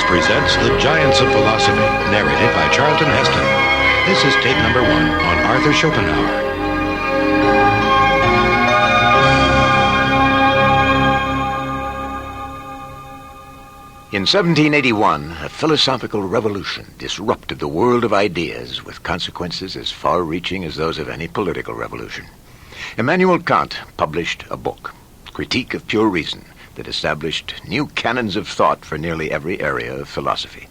presents The Giants of Philosophy, narrated by Charleton Heston. This is tape number 1 on Arthur Schopenhauer. In 1781, a philosophical revolution disrupted the world of ideas with consequences as far-reaching as those of any political revolution. Immanuel Kant published a book, Critique of Pure Reason, that established new canons of thought for nearly every area of philosophy.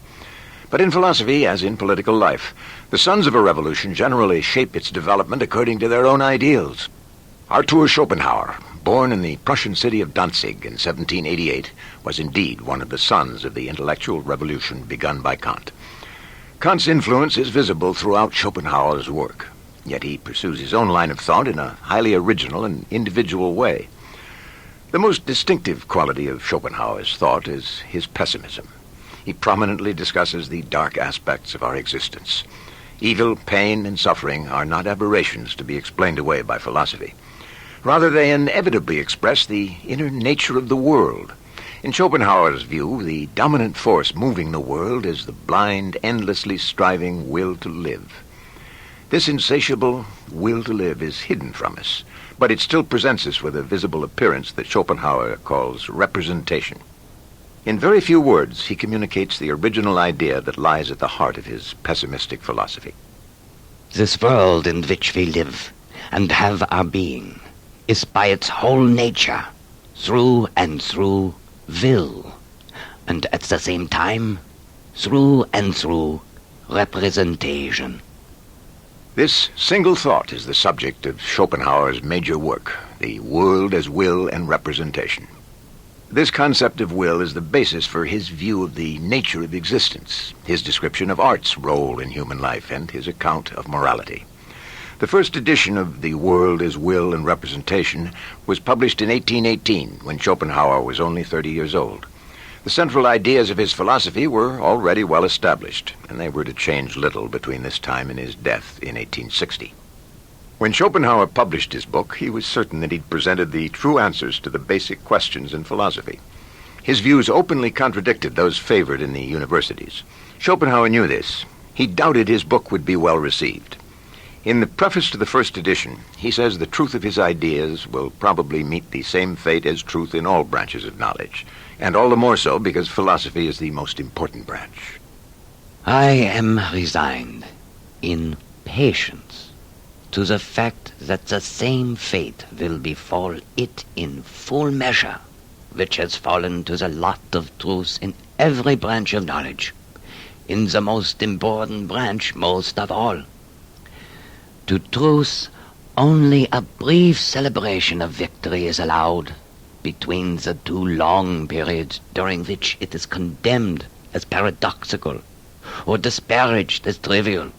But in philosophy, as in political life, the sons of a revolution generally shape its development according to their own ideals. Arthur Schopenhauer, born in the Prussian city of Danzig in 1788, was indeed one of the sons of the intellectual revolution begun by Kant. Kant's influence is visible throughout Schopenhauer's work, yet he pursues his own line of thought in a highly original and individual way. The most distinctive quality of Schopenhauer's thought is his pessimism. He prominently discusses the dark aspects of our existence. Evil, pain, and suffering are not aberrations to be explained away by philosophy. Rather, they inevitably express the inner nature of the world. In Schopenhauer's view, the dominant force moving the world is the blind, endlessly striving will to live. This insatiable will to live is hidden from us, but it still presents us with a visible appearance that Schopenhauer calls representation. In very few words, he communicates the original idea that lies at the heart of his pessimistic philosophy. This world in which we live and have our being is by its whole nature, through and through, will, and at the same time, through and through, representation. This single thought is the subject of Schopenhauer's major work, The World as Will and Representation. This concept of will is the basis for his view of the nature of existence, his description of art's role in human life, and his account of morality. The first edition of The World as Will and Representation was published in 1818, when Schopenhauer was only 30 years old. The central ideas of his philosophy were already well established, and they were to change little between this time and his death in 1860. When Schopenhauer published his book, he was certain that he'd presented the true answers to the basic questions in philosophy. His views openly contradicted those favored in the universities. Schopenhauer knew this. He doubted his book would be well received. In the preface to the first edition, he says the truth of his ideas will probably meet the same fate as truth in all branches of knowledge, and all the more so because philosophy is the most important branch. I am resigned in patience to the fact that the same fate will befall it in full measure, which has fallen to the lot of truth in every branch of knowledge, in the most important branch most of all. To truth, only a brief celebration of victory is allowed between the two long periods during which it is condemned as paradoxical or disparaged as trivial.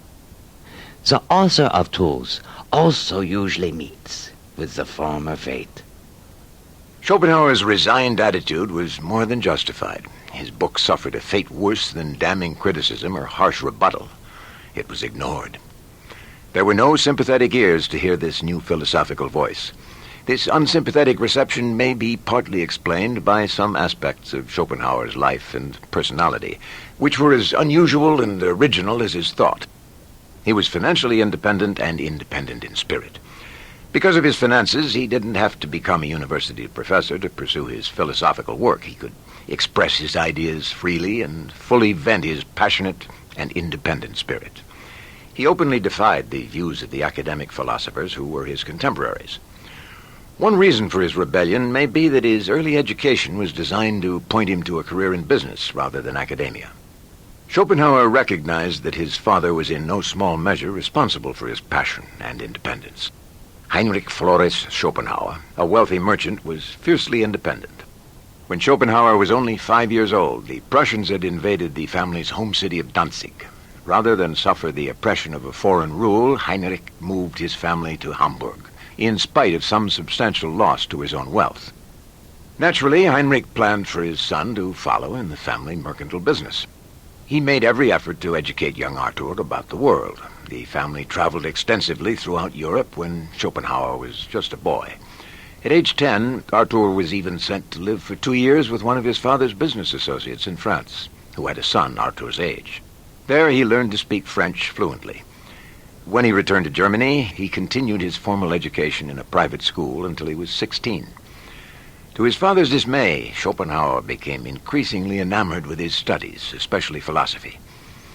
The author of truth also usually meets with the former fate. Schopenhauer's resigned attitude was more than justified. His book suffered a fate worse than damning criticism or harsh rebuttal. It was ignored. There were no sympathetic ears to hear this new philosophical voice. This unsympathetic reception may be partly explained by some aspects of Schopenhauer's life and personality, which were as unusual and original as his thought. He was financially independent and independent in spirit. Because of his finances, he didn't have to become a university professor to pursue his philosophical work. He could express his ideas freely and fully vent his passionate and independent spirit. He openly defied the views of the academic philosophers who were his contemporaries. One reason for his rebellion may be that his early education was designed to point him to a career in business rather than academia. Schopenhauer recognized that his father was in no small measure responsible for his passion and independence. Heinrich Flourish Schopenhauer, a wealthy merchant, was fiercely independent. When Schopenhauer was only 5 years old, the Prussians had invaded the family's home city of Danzig. Rather than suffer the oppression of a foreign rule, Heinrich moved his family to Hamburg, in spite of some substantial loss to his own wealth. Naturally, Heinrich planned for his son to follow in the family mercantile business. He made every effort to educate young Arthur about the world. The family traveled extensively throughout Europe when Schopenhauer was just a boy. At age 10, Arthur was even sent to live for 2 years with one of his father's business associates in France. who had a son Arthur's age. There he learned to speak French fluently. When he returned to Germany, he continued his formal education in a private school until he was 16. To his father's dismay, Schopenhauer became increasingly enamored with his studies, especially philosophy.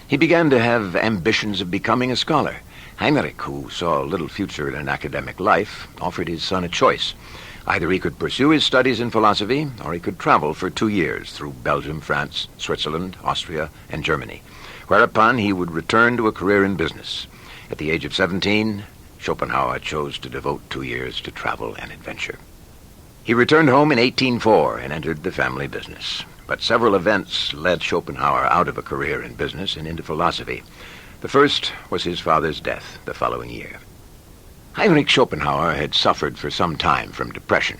He began to have ambitions of becoming a scholar. Heinrich, who saw little future in an academic life, offered his son a choice. Either he could pursue his studies in philosophy, or he could travel for 2 years through Belgium, France, Switzerland, Austria, and Germany, whereupon he would return to a career in business. At the age of 17, Schopenhauer chose to devote 2 years to travel and adventure. He returned home in 1804 and entered the family business. But several events led Schopenhauer out of a career in business and into philosophy. The first was his father's death the following year. Heinrich Schopenhauer had suffered for some time from depression.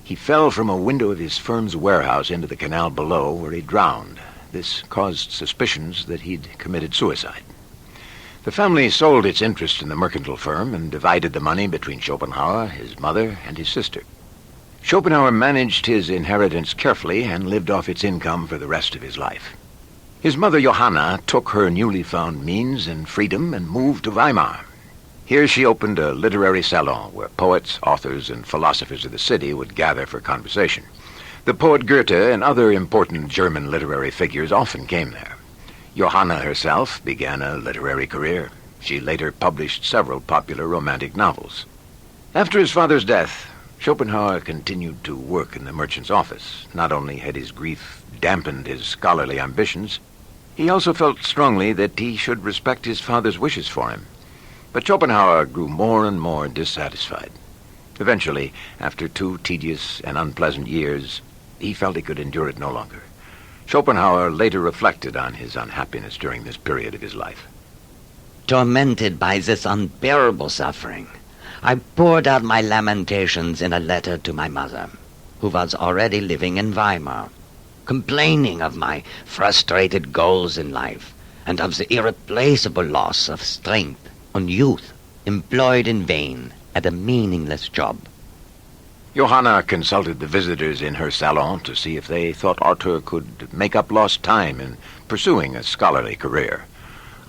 He fell from a window of his firm's warehouse into the canal below, where he drowned. This caused suspicions that he'd committed suicide. The family sold its interest in the mercantile firm and divided the money between Schopenhauer, his mother, and his sister. Schopenhauer managed his inheritance carefully and lived off its income for the rest of his life. His mother, Johanna, took her newly found means and freedom and moved to Weimar. Here she opened a literary salon where poets, authors, and philosophers of the city would gather for conversation. The poet Goethe and other important German literary figures often came there. Johanna herself began a literary career. She later published several popular romantic novels. After his father's death, Schopenhauer continued to work in the merchant's office. Not only had his grief dampened his scholarly ambitions, he also felt strongly that he should respect his father's wishes for him. But Schopenhauer grew more and more dissatisfied. Eventually, after 2 tedious and unpleasant years, he felt he could endure it no longer. Schopenhauer later reflected on his unhappiness during this period of his life. Tormented by this unbearable suffering, I poured out my lamentations in a letter to my mother, who was already living in Weimar, complaining of my frustrated goals in life and of the irreplaceable loss of strength and youth employed in vain at a meaningless job. Johanna consulted the visitors in her salon to see if they thought Arthur could make up lost time in pursuing a scholarly career.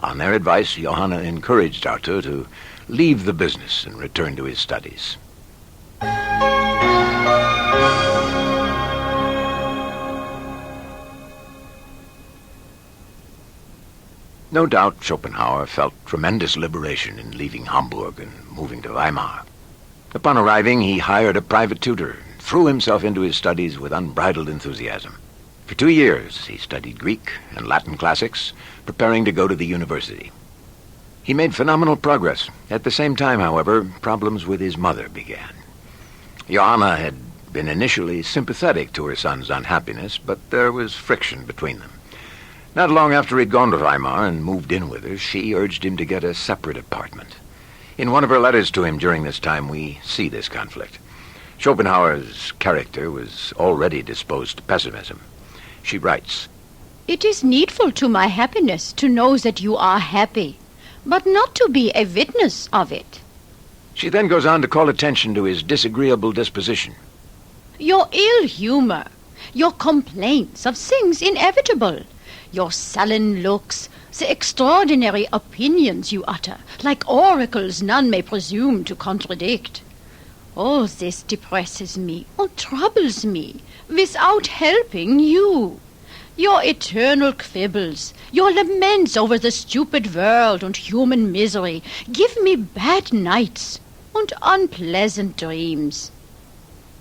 On their advice, Johanna encouraged Arthur to leave the business and return to his studies. No doubt Schopenhauer felt tremendous liberation in leaving Hamburg and moving to Weimar. Upon arriving, he hired a private tutor and threw himself into his studies with unbridled enthusiasm. For 2 years, he studied Greek and Latin classics, preparing to go to the university. He made phenomenal progress. At the same time, however, problems with his mother began. Johanna had been initially sympathetic to her son's unhappiness, but there was friction between them. Not long after he'd gone to Weimar and moved in with her, she urged him to get a separate apartment. In one of her letters to him during this time, we see this conflict. Schopenhauer's character was already disposed to pessimism. She writes, "It is needful to my happiness to know that you are happy, but not to be a witness of it." She then goes on to call attention to his disagreeable disposition. "Your ill humor, your complaints of things inevitable, your sullen looks, the extraordinary opinions you utter, like oracles none may presume to contradict. All this depresses me and troubles me, without helping you. Your eternal quibbles, your laments over the stupid world and human misery give me bad nights and unpleasant dreams."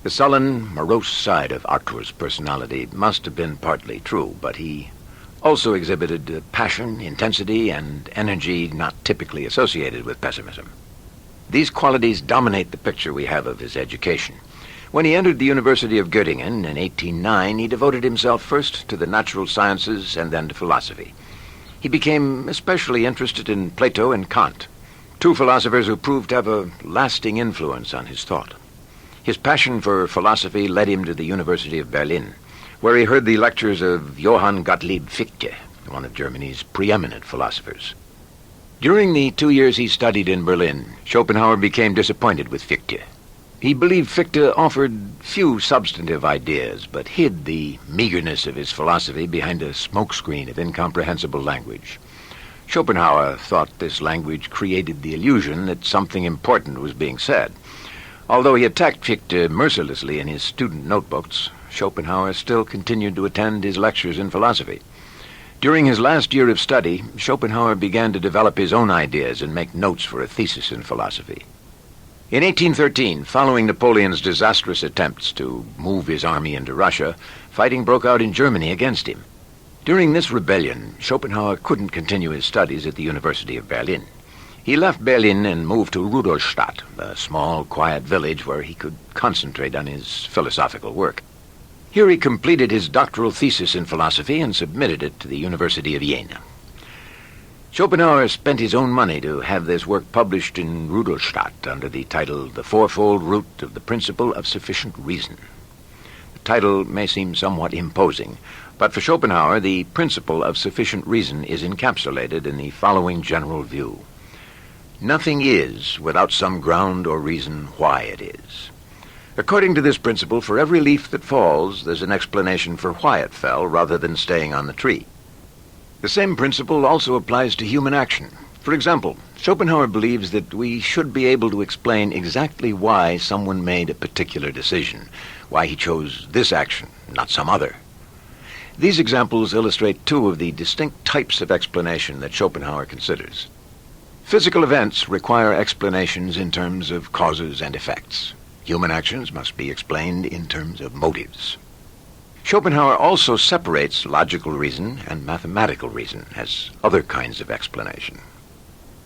The sullen, morose side of Arthur's personality must have been partly true, but he also exhibited passion, intensity, and energy not typically associated with pessimism. These qualities dominate the picture we have of his education. When he entered the University of Göttingen in 1809, he devoted himself first to the natural sciences and then to philosophy. He became especially interested in Plato and Kant, 2 philosophers who proved to have a lasting influence on his thought. His passion for philosophy led him to the University of Berlin, where he heard the lectures of Johann Gottlieb Fichte, one of Germany's preeminent philosophers. During the 2 years he studied in Berlin, Schopenhauer became disappointed with Fichte. He believed Fichte offered few substantive ideas, but hid the meagerness of his philosophy behind a smokescreen of incomprehensible language. Schopenhauer thought this language created the illusion that something important was being said. Although he attacked Fichte mercilessly in his student notebooks, Schopenhauer still continued to attend his lectures in philosophy. During his last year of study, Schopenhauer began to develop his own ideas and make notes for a thesis in philosophy. In 1813, following Napoleon's disastrous attempts to move his army into Russia, fighting broke out in Germany against him. During this rebellion, Schopenhauer couldn't continue his studies at the University of Berlin. He left Berlin and moved to Rudolstadt, a small, quiet village where he could concentrate on his philosophical work. Here he completed his doctoral thesis in philosophy and submitted it to the University of Jena. Schopenhauer spent his own money to have this work published in Rudolstadt under the title The Fourfold Root of the Principle of Sufficient Reason. The title may seem somewhat imposing, but for Schopenhauer, the principle of sufficient reason is encapsulated in the following general view. Nothing is without some ground or reason why it is. According to this principle, for every leaf that falls, there's an explanation for why it fell rather than staying on the tree. The same principle also applies to human action. For example, Schopenhauer believes that we should be able to explain exactly why someone made a particular decision, why he chose this action, not some other. These examples illustrate two of the distinct types of explanation that Schopenhauer considers. Physical events require explanations in terms of causes and effects. Human actions must be explained in terms of motives. Schopenhauer also separates logical reason and mathematical reason as other kinds of explanation.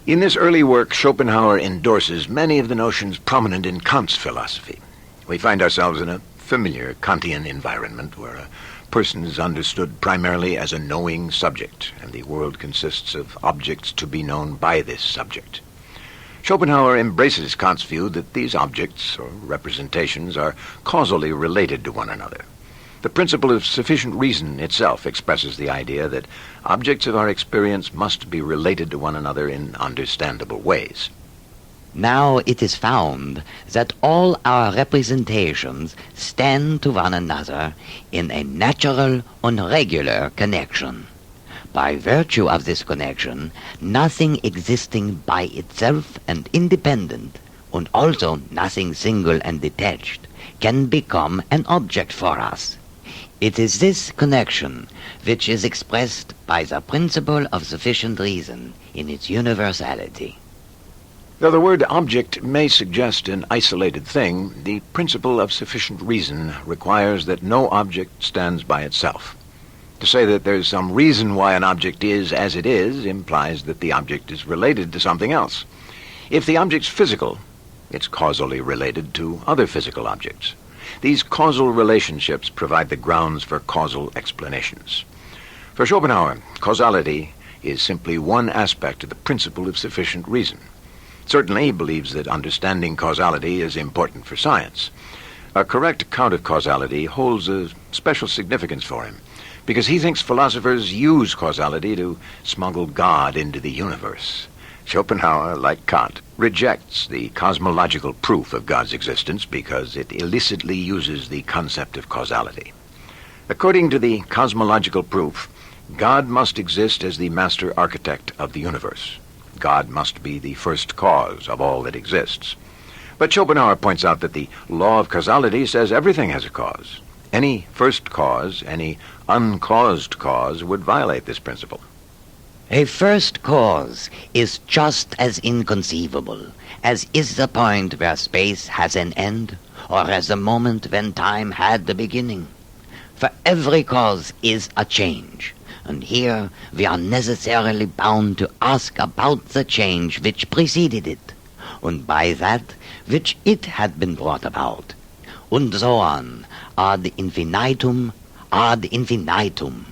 In this early work, Schopenhauer endorses many of the notions prominent in Kant's philosophy. We find ourselves in a familiar Kantian environment where a person is understood primarily as a knowing subject, and the world consists of objects to be known by this subject. Schopenhauer embraces Kant's view that these objects, or representations, are causally related to one another. The principle of sufficient reason itself expresses the idea that objects of our experience must be related to one another in understandable ways. Now it is found that all our representations stand to one another in a natural and regular connection. By virtue of this connection, nothing existing by itself and independent, and also nothing single and detached, can become an object for us. It is this connection which is expressed by the principle of sufficient reason in its universality. Though the word object may suggest an isolated thing, the principle of sufficient reason requires that no object stands by itself. To say that there's some reason why an object is as it is implies that the object is related to something else. If the object's physical, it's causally related to other physical objects. These causal relationships provide the grounds for causal explanations. For Schopenhauer, causality is simply one aspect of the principle of sufficient reason. Certainly, he believes that understanding causality is important for science. A correct account of causality holds a special significance for him, because he thinks philosophers use causality to smuggle God into the universe. Schopenhauer, like Kant, rejects the cosmological proof of God's existence because it illicitly uses the concept of causality. According to the cosmological proof, God must exist as the master architect of the universe. God must be the first cause of all that exists. But Schopenhauer points out that the law of causality says everything has a cause. Any first cause, any uncaused cause, would violate this principle. A first cause is just as inconceivable as is the point where space has an end, or as the moment when time had the beginning. For every cause is a change, and here we are necessarily bound to ask about the change which preceded it, and by that which it had been brought about, and so on, ad infinitum, ad infinitum.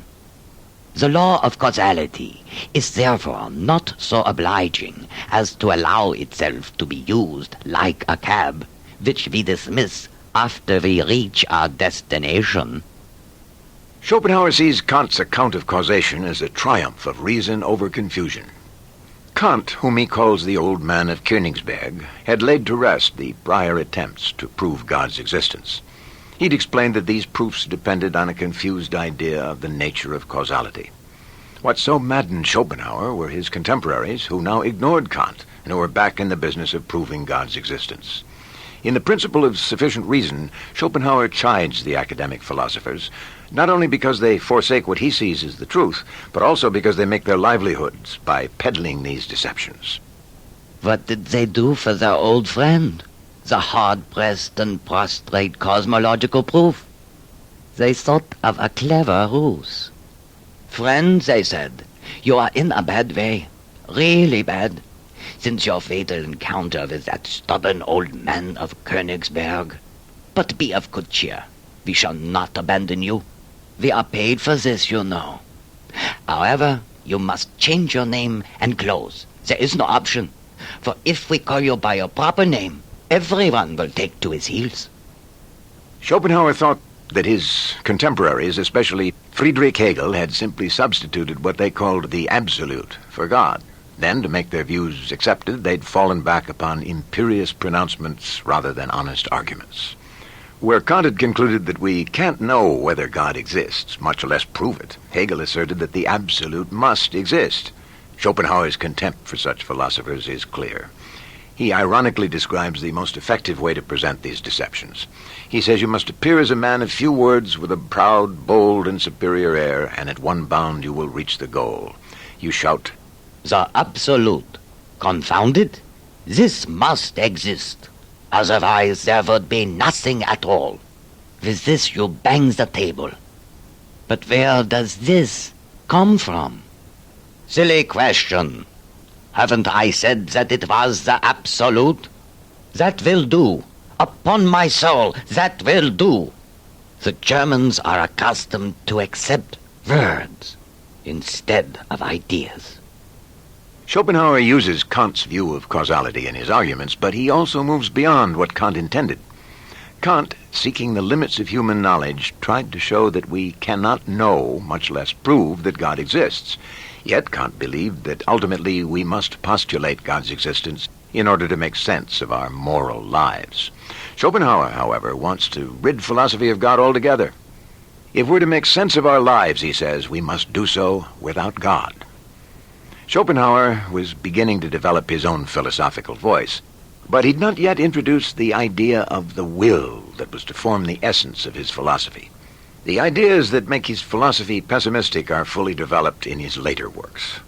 The law of causality is therefore not so obliging as to allow itself to be used like a cab, which we dismiss after we reach our destination. Schopenhauer sees Kant's account of causation as a triumph of reason over confusion. Kant, whom he calls the old man of Königsberg, had laid to rest the prior attempts to prove God's existence. He'd explained that these proofs depended on a confused idea of the nature of causality. What so maddened Schopenhauer were his contemporaries, who now ignored Kant and who were back in the business of proving God's existence. In the Principle of Sufficient Reason, Schopenhauer chides the academic philosophers, not only because they forsake what he sees as the truth, but also because they make their livelihoods by peddling these deceptions. What did they do for their old friend, the hard-pressed and prostrate cosmological proof? They thought of a clever ruse. Friend, they said, you are in a bad way, really bad, since your fatal encounter with that stubborn old man of Königsberg. But be of good cheer. We shall not abandon you. We are paid for this, you know. However, you must change your name and clothes. There is no option. For if we call you by your proper name, everyone will take to his heels. Schopenhauer thought that his contemporaries, especially Friedrich Hegel, had simply substituted what they called the absolute for God. Then, to make their views accepted, they'd fallen back upon imperious pronouncements rather than honest arguments. Where Kant had concluded that we can't know whether God exists, much less prove it, Hegel asserted that the absolute must exist. Schopenhauer's contempt for such philosophers is clear. He ironically describes the most effective way to present these deceptions. He says you must appear as a man of few words with a proud, bold, and superior air, and at one bound you will reach the goal. You shout, The absolute. Confounded? This must exist. Otherwise there would be nothing at all. With this you bang the table. But where does this come from? Silly question. Haven't I said that it was the absolute? That will do. Upon my soul, that will do. The Germans are accustomed to accept words instead of ideas. Schopenhauer uses Kant's view of causality in his arguments, but he also moves beyond what Kant intended. Kant, seeking the limits of human knowledge, tried to show that we cannot know, much less prove, that God exists. Yet Kant believed that ultimately we must postulate God's existence in order to make sense of our moral lives. Schopenhauer, however, wants to rid philosophy of God altogether. If we're to make sense of our lives, he says, we must do so without God. Schopenhauer was beginning to develop his own philosophical voice, but he'd not yet introduced the idea of the will that was to form the essence of his philosophy. The ideas that make his philosophy pessimistic are fully developed in his later works.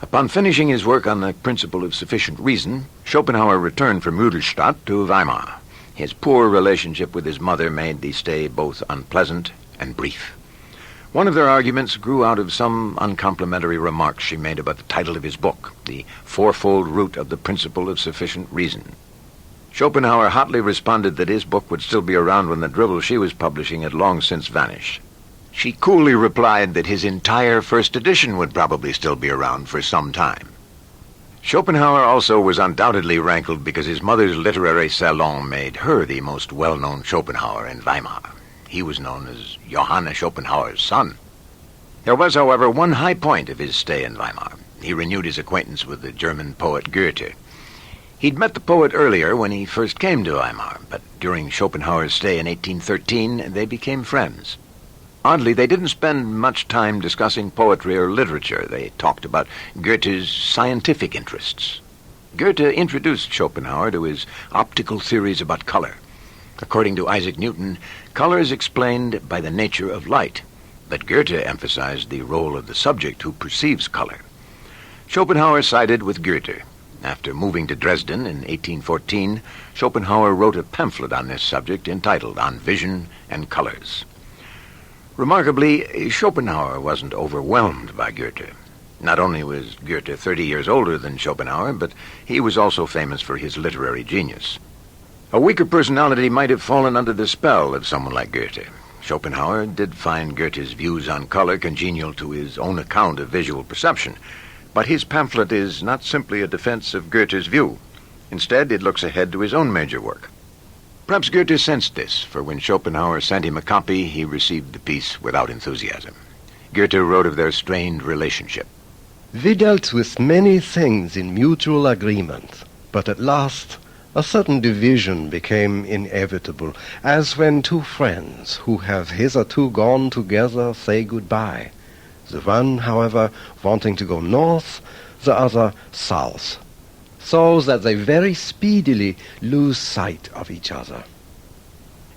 Upon finishing his work on the Principle of Sufficient Reason, Schopenhauer returned from Rudolstadt to Weimar. His poor relationship with his mother made the stay both unpleasant and brief. One of their arguments grew out of some uncomplimentary remarks she made about the title of his book, The Fourfold Root of the Principle of Sufficient Reason. Schopenhauer hotly responded that his book would still be around when the drivel she was publishing had long since vanished. She coolly replied that his entire first edition would probably still be around for some time. Schopenhauer also was undoubtedly rankled because his mother's literary salon made her the most well-known Schopenhauer in Weimar. He was known as Johann Schopenhauer's son. There was, however, one high point of his stay in Weimar. He renewed his acquaintance with the German poet Goethe. He'd met the poet earlier when he first came to Weimar, but during Schopenhauer's stay in 1813, they became friends. Oddly, they didn't spend much time discussing poetry or literature. They talked about Goethe's scientific interests. Goethe introduced Schopenhauer to his optical theories about color. According to Isaac Newton, color is explained by the nature of light, but Goethe emphasized the role of the subject who perceives color. Schopenhauer sided with Goethe. After moving to Dresden in 1814, Schopenhauer wrote a pamphlet on this subject entitled On Vision and Colors. Remarkably, Schopenhauer wasn't overwhelmed by Goethe. Not only was Goethe 30 years older than Schopenhauer, but he was also famous for his literary genius. A weaker personality might have fallen under the spell of someone like Goethe. Schopenhauer did find Goethe's views on color congenial to his own account of visual perception, but his pamphlet is not simply a defense of Goethe's view. Instead, it looks ahead to his own major work. Perhaps Goethe sensed this, for when Schopenhauer sent him a copy, he received the piece without enthusiasm. Goethe wrote of their strained relationship. We dealt with many things in mutual agreement, but at last a certain division became inevitable, as when two friends who have hitherto gone together say goodbye, the one, however, wanting to go north, the other south, so that they very speedily lose sight of each other.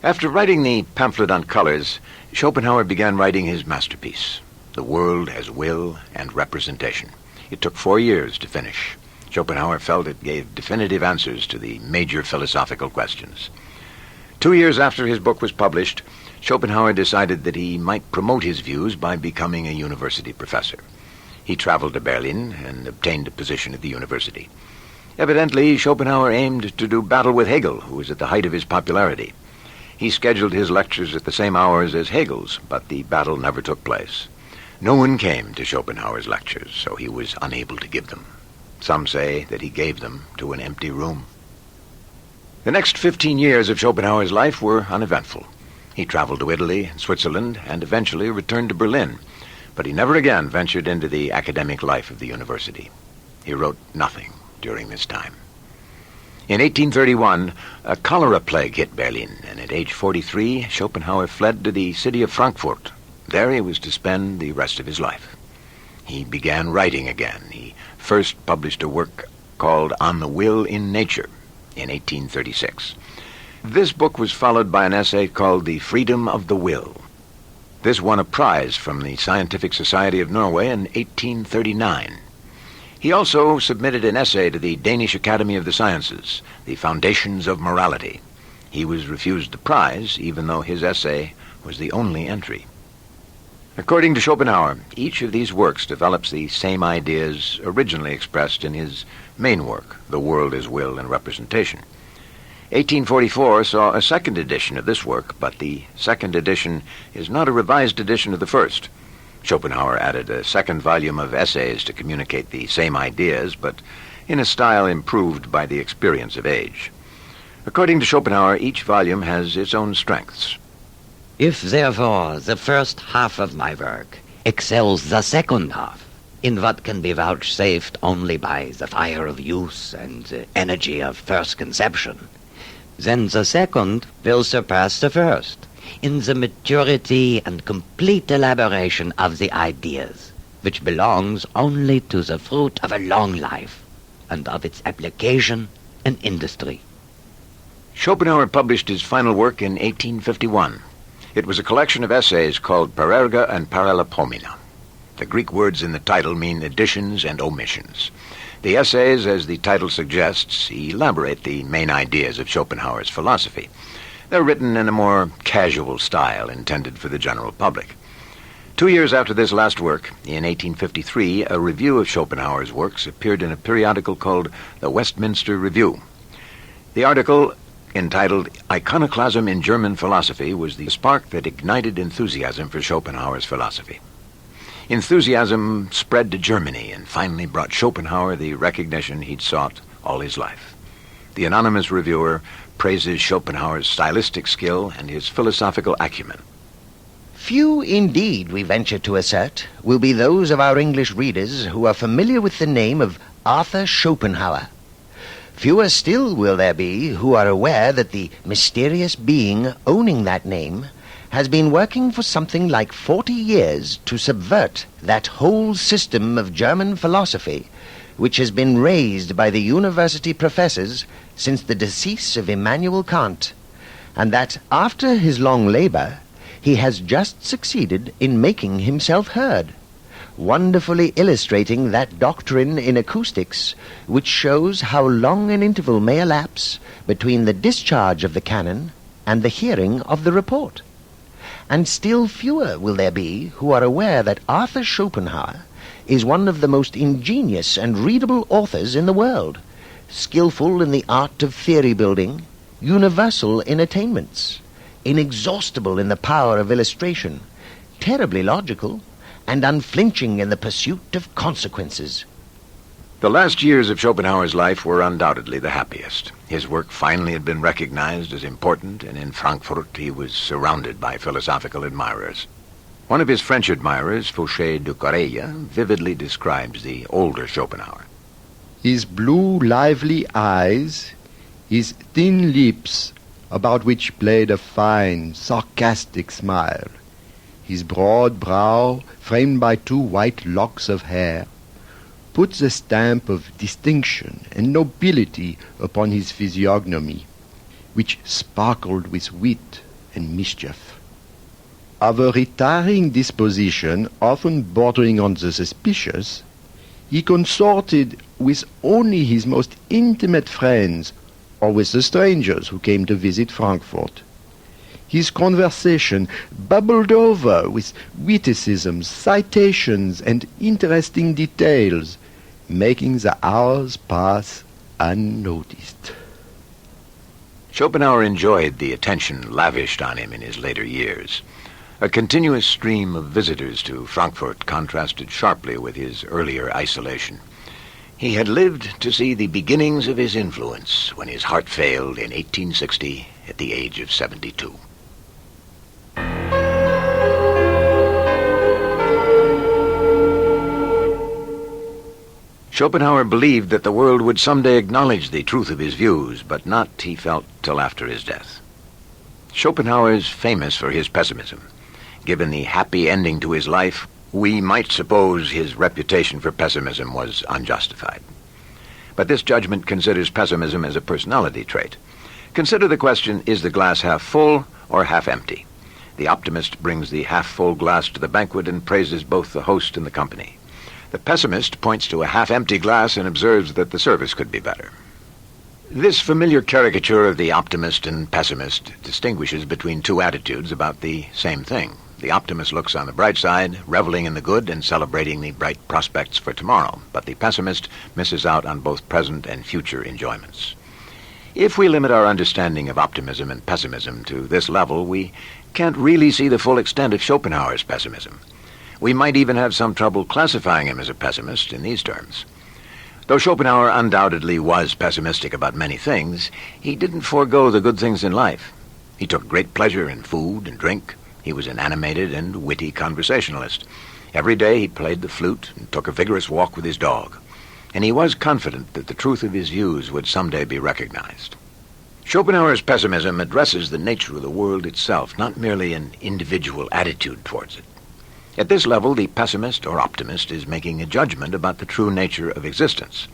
After writing the pamphlet on colors, Schopenhauer began writing his masterpiece, The World as Will and Representation. It took 4 years to finish. Schopenhauer felt it gave definitive answers to the major philosophical questions. 2 years after his book was published, Schopenhauer decided that he might promote his views by becoming a university professor. He traveled to Berlin and obtained a position at the university. Evidently, Schopenhauer aimed to do battle with Hegel, who was at the height of his popularity. He scheduled his lectures at the same hours as Hegel's, but the battle never took place. No one came to Schopenhauer's lectures, so he was unable to give them. Some say that he gave them to an empty room. The next 15 years of Schopenhauer's life were uneventful. He traveled to Italy and Switzerland and eventually returned to Berlin, but he never again ventured into the academic life of the university. He wrote nothing during this time. In 1831, a cholera plague hit Berlin, and at age 43, Schopenhauer fled to the city of Frankfurt. There he was to spend the rest of his life. He began writing again. He first published a work called On the Will in Nature in 1836. This book was followed by an essay called The Freedom of the Will. This won a prize from the Scientific Society of Norway in 1839. He also submitted an essay to the Danish Academy of the Sciences, The Foundations of Morality. He was refused the prize, even though his essay was the only entry. According to Schopenhauer, each of these works develops the same ideas originally expressed in his main work, The World as Will and Representation. 1844 saw a second edition of this work, but the second edition is not a revised edition of the first. Schopenhauer added a second volume of essays to communicate the same ideas, but in a style improved by the experience of age. According to Schopenhauer, each volume has its own strengths. If, therefore, the first half of my work excels the second half in what can be vouchsafed only by the fire of youth and the energy of first conception, then the second will surpass the first in the maturity and complete elaboration of the ideas, which belongs only to the fruit of a long life and of its application and industry. Schopenhauer published his final work in 1851. It was a collection of essays called Parerga and Paralipomena. The Greek words in the title mean additions and omissions. The essays, as the title suggests, elaborate the main ideas of Schopenhauer's philosophy. They're written in a more casual style intended for the general public. 2 years after this last work, in 1853, a review of Schopenhauer's works appeared in a periodical called the Westminster Review. The article, entitled Iconoclasm in German Philosophy, was the spark that ignited enthusiasm for Schopenhauer's philosophy. Enthusiasm spread to Germany and finally brought Schopenhauer the recognition he'd sought all his life. The anonymous reviewer praises Schopenhauer's stylistic skill and his philosophical acumen. Few indeed, we venture to assert, will be those of our English readers who are familiar with the name of Arthur Schopenhauer. Fewer still will there be who are aware that the mysterious being owning that name has been working for something like 40 years to subvert that whole system of German philosophy which has been raised by the university professors since the decease of Immanuel Kant, and that after his long labor he has just succeeded in making himself heard, wonderfully illustrating that doctrine in acoustics which shows how long an interval may elapse between the discharge of the cannon and the hearing of the report. And still fewer will there be who are aware that Arthur Schopenhauer is one of the most ingenious and readable authors in the world, skillful in the art of theory building, universal in attainments, inexhaustible in the power of illustration, terribly logical, and unflinching in the pursuit of consequences. The last years of Schopenhauer's life were undoubtedly the happiest. His work finally had been recognized as important, and in Frankfurt he was surrounded by philosophical admirers. One of his French admirers, Fouché de Correia, vividly describes the older Schopenhauer. His blue, lively eyes, his thin lips, about which played a fine, sarcastic smile, his broad brow, framed by 2 white locks of hair, put the stamp of distinction and nobility upon his physiognomy, which sparkled with wit and mischief. Of a retiring disposition, often bordering on the suspicious, he consorted with only his most intimate friends or with the strangers who came to visit Frankfurt. His conversation bubbled over with witticisms, citations, and interesting details, making the hours pass unnoticed. Schopenhauer enjoyed the attention lavished on him in his later years. A continuous stream of visitors to Frankfurt contrasted sharply with his earlier isolation. He had lived to see the beginnings of his influence when his heart failed in 1860 at the age of 72. Schopenhauer believed that the world would someday acknowledge the truth of his views, but not, he felt, till after his death. Schopenhauer is famous for his pessimism. Given the happy ending to his life, we might suppose his reputation for pessimism was unjustified. But this judgment considers pessimism as a personality trait. Consider the question, is the glass half full or half empty? The optimist brings the half-full glass to the banquet and praises both the host and the company. The pessimist points to a half-empty glass and observes that the service could be better. This familiar caricature of the optimist and pessimist distinguishes between 2 attitudes about the same thing. The optimist looks on the bright side, reveling in the good and celebrating the bright prospects for tomorrow, but the pessimist misses out on both present and future enjoyments. If we limit our understanding of optimism and pessimism to this level, we can't really see the full extent of Schopenhauer's pessimism. We might even have some trouble classifying him as a pessimist in these terms. Though Schopenhauer undoubtedly was pessimistic about many things, he didn't forego the good things in life. He took great pleasure in food and drink. He was an animated and witty conversationalist. Every day he played the flute and took a vigorous walk with his dog. And he was confident that the truth of his views would someday be recognized. Schopenhauer's pessimism addresses the nature of the world itself, not merely an individual attitude towards it. At this level, the pessimist or optimist is making a judgment about the true nature of existence.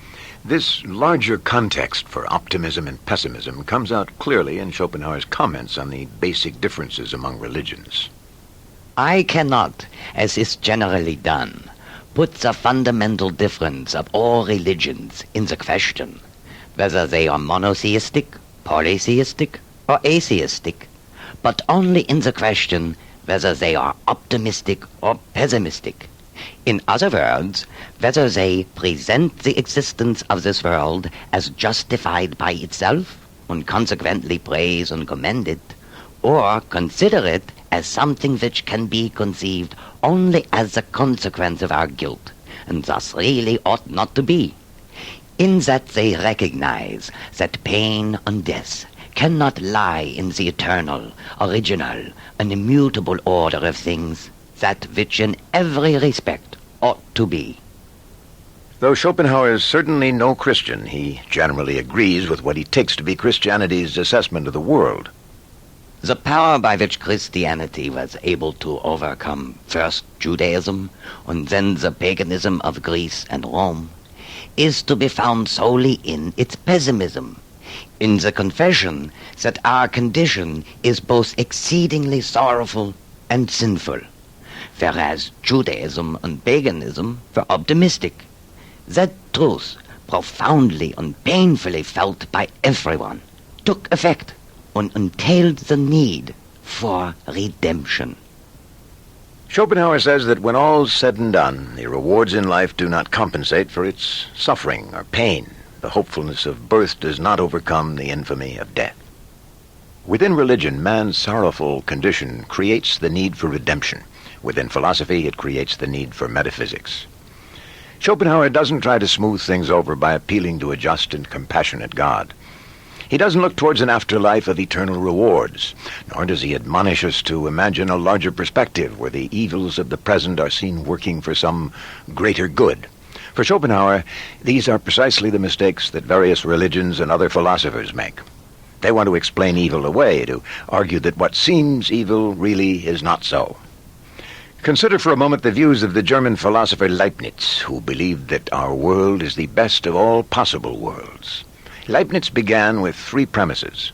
This larger context for optimism and pessimism comes out clearly in Schopenhauer's comments on the basic differences among religions. I cannot, as is generally done, put the fundamental difference of all religions in the question, whether they are monotheistic, polytheistic, or atheistic, but only in the question whether they are optimistic or pessimistic. In other words, whether they present the existence of this world as justified by itself, and consequently praise and commend it, or consider it as something which can be conceived only as a consequence of our guilt, and thus really ought not to be. In that they recognize that pain and death cannot lie in the eternal, original, and immutable order of things, that which in every respect ought to be. Though Schopenhauer is certainly no Christian, he generally agrees with what he takes to be Christianity's assessment of the world. The power by which Christianity was able to overcome first Judaism and then the paganism of Greece and Rome is to be found solely in its pessimism, in the confession that our condition is both exceedingly sorrowful and sinful, whereas Judaism and paganism were optimistic. That truth, profoundly and painfully felt by everyone, took effect and entailed the need for redemption. Schopenhauer says that when all's said and done, the rewards in life do not compensate for its suffering or pain. The hopefulness of birth does not overcome the infamy of death. Within religion, man's sorrowful condition creates the need for redemption. Within philosophy, it creates the need for metaphysics. Schopenhauer doesn't try to smooth things over by appealing to a just and compassionate God. He doesn't look towards an afterlife of eternal rewards, nor does he admonish us to imagine a larger perspective where the evils of the present are seen working for some greater good. For Schopenhauer, these are precisely the mistakes that various religions and other philosophers make. They want to explain evil away, to argue that what seems evil really is not so. Consider for a moment the views of the German philosopher Leibniz, who believed that our world is the best of all possible worlds. Leibniz began with 3 premises.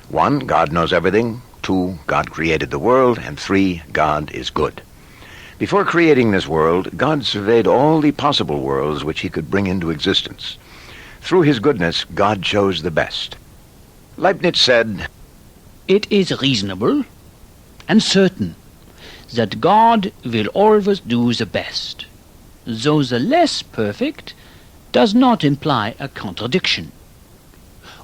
1, God knows everything. 2, God created the world. And 3, God is good. Before creating this world, God surveyed all the possible worlds which he could bring into existence. Through his goodness, God chose the best. Leibniz said, "It is reasonable and certain that God will always do the best, though the less perfect does not imply a contradiction.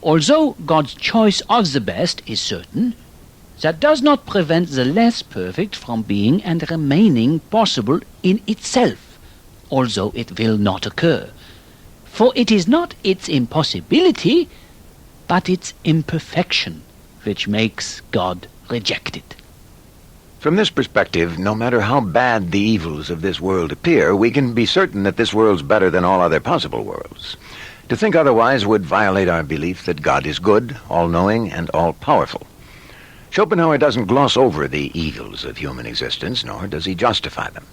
Although God's choice of the best is certain, that does not prevent the less perfect from being and remaining possible in itself, although it will not occur. For it is not its impossibility, but its imperfection, which makes God rejected." From this perspective, no matter how bad the evils of this world appear, we can be certain that this world's better than all other possible worlds. To think otherwise would violate our belief that God is good, all-knowing, and all-powerful. Schopenhauer doesn't gloss over the evils of human existence, nor does he justify them.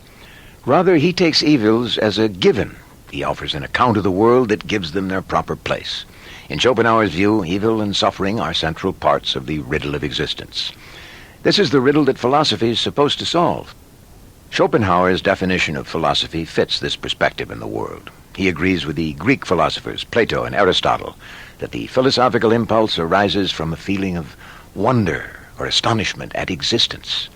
Rather, he takes evils as a given. He offers an account of the world that gives them their proper place. In Schopenhauer's view, evil and suffering are central parts of the riddle of existence. This is the riddle that philosophy is supposed to solve. Schopenhauer's definition of philosophy fits this perspective in the world. He agrees with the Greek philosophers Plato and Aristotle that the philosophical impulse arises from a feeling of wonder or astonishment at existence.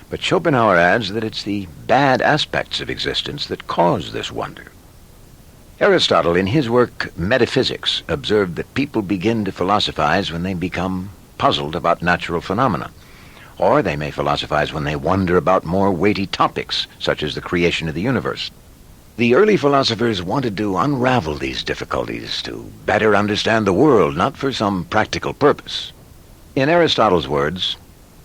But Schopenhauer adds that it's the bad aspects of existence that cause this wonder. Aristotle, in his work Metaphysics, observed that people begin to philosophize when they become puzzled about natural phenomena. Or they may philosophize when they wonder about more weighty topics, such as the creation of the universe. The early philosophers wanted to unravel these difficulties, to better understand the world, not for some practical purpose. In Aristotle's words,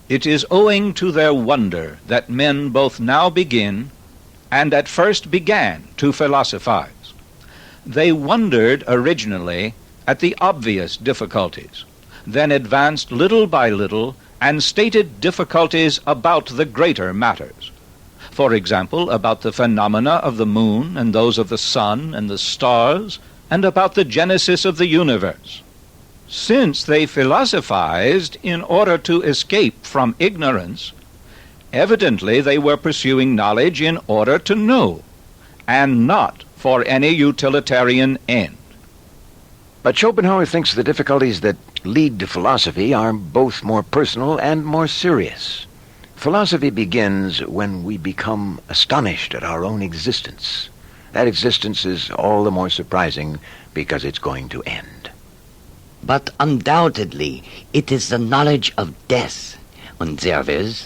"It is owing to their wonder that men both now begin, and at first began, to philosophize. They wondered originally at the obvious difficulties, then advanced little by little, and stated difficulties about the greater matters. For example, about the phenomena of the moon and those of the sun and the stars, and about the genesis of the universe. Since they philosophized in order to escape from ignorance, evidently they were pursuing knowledge in order to know, and not for any utilitarian end." But Schopenhauer thinks the difficulties that lead to philosophy are both more personal and more serious. Philosophy begins when we become astonished at our own existence. That existence is all the more surprising because it's going to end. But undoubtedly it is the knowledge of death, and therewith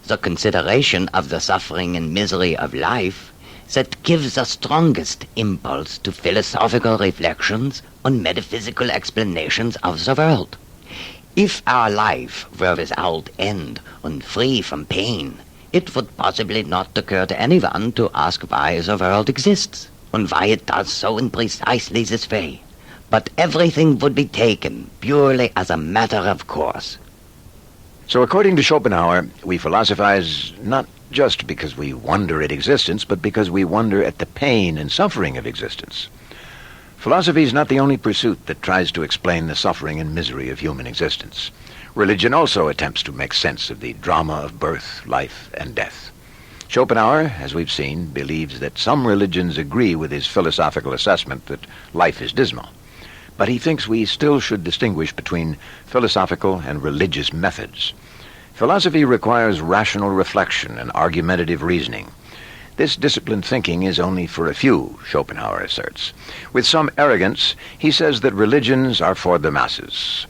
the consideration of the suffering and misery of life, that gives the strongest impulse to philosophical reflections on metaphysical explanations of the world. If our life were without end and free from pain, it would possibly not occur to anyone to ask why the world exists, and why it does so in precisely this way. But everything would be taken purely as a matter of course. So according to Schopenhauer, we philosophize not just because we wonder at existence, but because we wonder at the pain and suffering of existence. Philosophy is not the only pursuit that tries to explain the suffering and misery of human existence. Religion also attempts to make sense of the drama of birth, life, and death. Schopenhauer, as we've seen, believes that some religions agree with his philosophical assessment that life is dismal. But he thinks we still should distinguish between philosophical and religious methods. Philosophy requires rational reflection and argumentative reasoning. This disciplined thinking is only for a few, Schopenhauer asserts. With some arrogance, he says that religions are for the masses.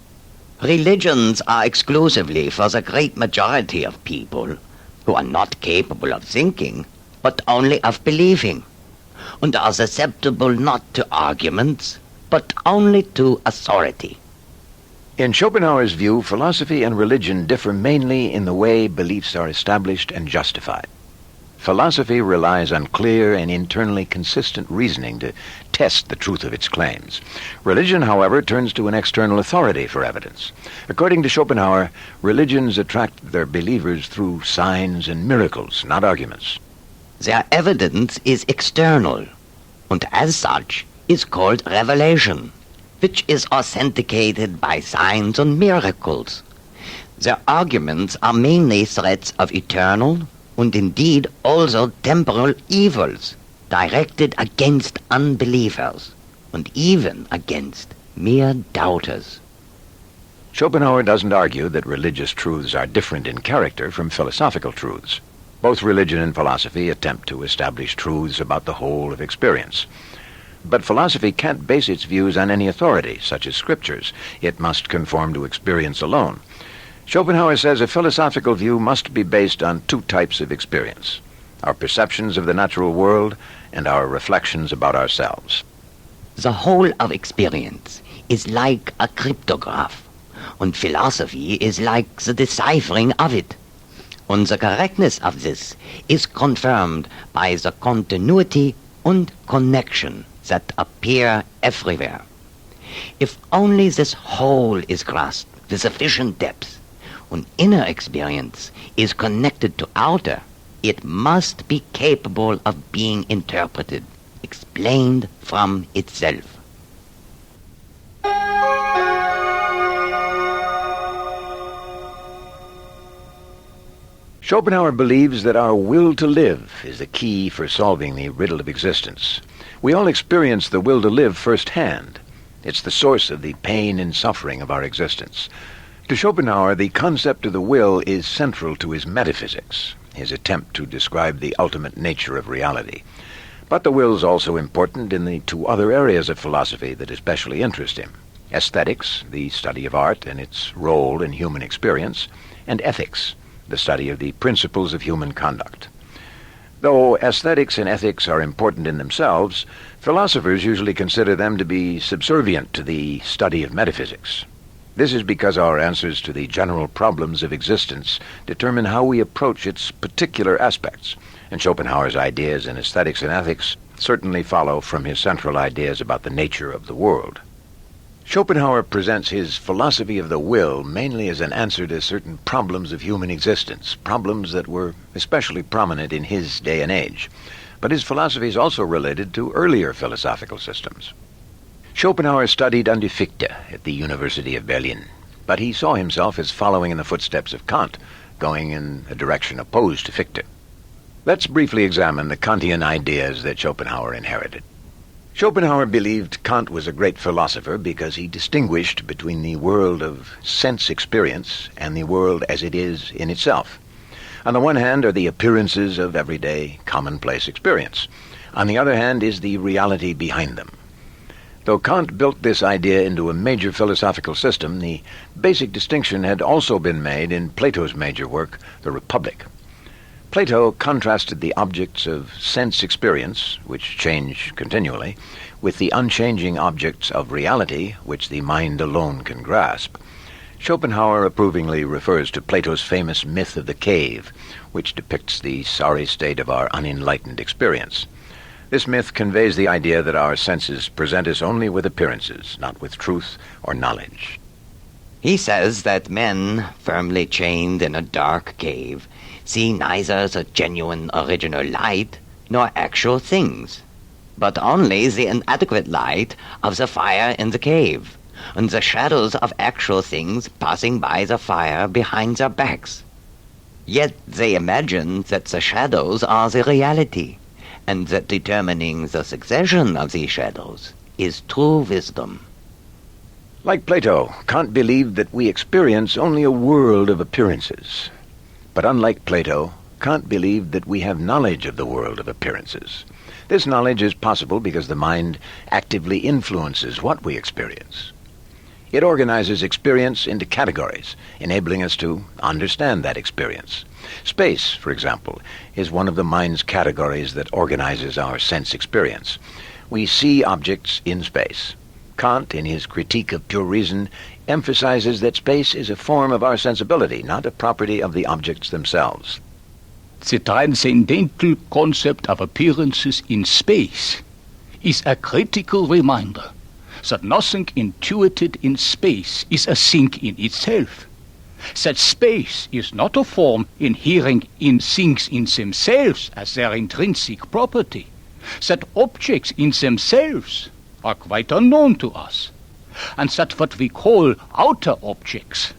Religions are exclusively for the great majority of people who are not capable of thinking, but only of believing. and are susceptible not to arguments, but only to authority. In Schopenhauer's view, philosophy and religion differ mainly in the way beliefs are established and justified. Philosophy relies on clear and internally consistent reasoning to test the truth of its claims. Religion, however, turns to an external authority for evidence. According to Schopenhauer, religions attract their believers through signs and miracles, not arguments. Their evidence is external, and as such is called revelation, which is authenticated by signs and miracles. Their arguments are mainly threats of eternal, and indeed also temporal evils, directed against unbelievers, and even against mere doubters. Schopenhauer doesn't argue that religious truths are different in character from philosophical truths. Both religion and philosophy attempt to establish truths about the whole of experience. But philosophy can't base its views on any authority, such as scriptures. It must conform to experience alone. Schopenhauer says a philosophical view must be based on two types of experience: our perceptions of the natural world and our reflections about ourselves. The whole of experience is like a cryptograph, and philosophy is like the deciphering of it. And the correctness of this is confirmed by the continuity and connection that appear everywhere. If only this whole is grasped with sufficient depth, and inner experience is connected to outer, it must be capable of being interpreted, explained from itself. Schopenhauer believes that our will to live is the key for solving the riddle of existence. We all experience the will to live firsthand. It's the source of the pain and suffering of our existence. To Schopenhauer, the concept of the will is central to his metaphysics, his attempt to describe the ultimate nature of reality. But the will is also important in the two other areas of philosophy that especially interest him: aesthetics, the study of art and its role in human experience, and ethics, the study of the principles of human conduct. Though aesthetics and ethics are important in themselves, philosophers usually consider them to be subservient to the study of metaphysics. This is because our answers to the general problems of existence determine how we approach its particular aspects, and Schopenhauer's ideas in aesthetics and ethics certainly follow from his central ideas about the nature of the world. Schopenhauer presents his philosophy of the will mainly as an answer to certain problems of human existence, problems that were especially prominent in his day and age. But his philosophy is also related to earlier philosophical systems. Schopenhauer studied under Fichte at the University of Berlin, but he saw himself as following in the footsteps of Kant, going in a direction opposed to Fichte. Let's briefly examine the Kantian ideas that Schopenhauer inherited. Schopenhauer believed Kant was a great philosopher because he distinguished between the world of sense experience and the world as it is in itself. On the one hand are the appearances of everyday, commonplace experience. On the other hand is the reality behind them. Though Kant built this idea into a major philosophical system, the basic distinction had also been made in Plato's major work, The Republic. Plato contrasted the objects of sense experience, which change continually, with the unchanging objects of reality, which the mind alone can grasp. Schopenhauer approvingly refers to Plato's famous myth of the cave, which depicts the sorry state of our unenlightened experience. This myth conveys the idea that our senses present us only with appearances, not with truth or knowledge. He says that men, firmly chained in a dark cave, see neither the genuine original light nor actual things, but only the inadequate light of the fire in the cave, and the shadows of actual things passing by the fire behind their backs. Yet they imagine that the shadows are the reality, and that determining the succession of these shadows is true wisdom. Like Plato, Kant believed that we experience only a world of appearances. But unlike Plato, Kant believed that we have knowledge of the world of appearances. This knowledge is possible because the mind actively influences what we experience. It organizes experience into categories, enabling us to understand that experience. Space, for example, is one of the mind's categories that organizes our sense experience. We see objects in space. Kant, in his Critique of Pure Reason, emphasizes that space is a form of our sensibility, not a property of the objects themselves. The transcendental concept of appearances in space is a critical reminder that nothing intuited in space is a thing in itself, that space is not a form inherent in things in themselves as their intrinsic property, that objects in themselves are quite unknown to us, and that what we call outer objects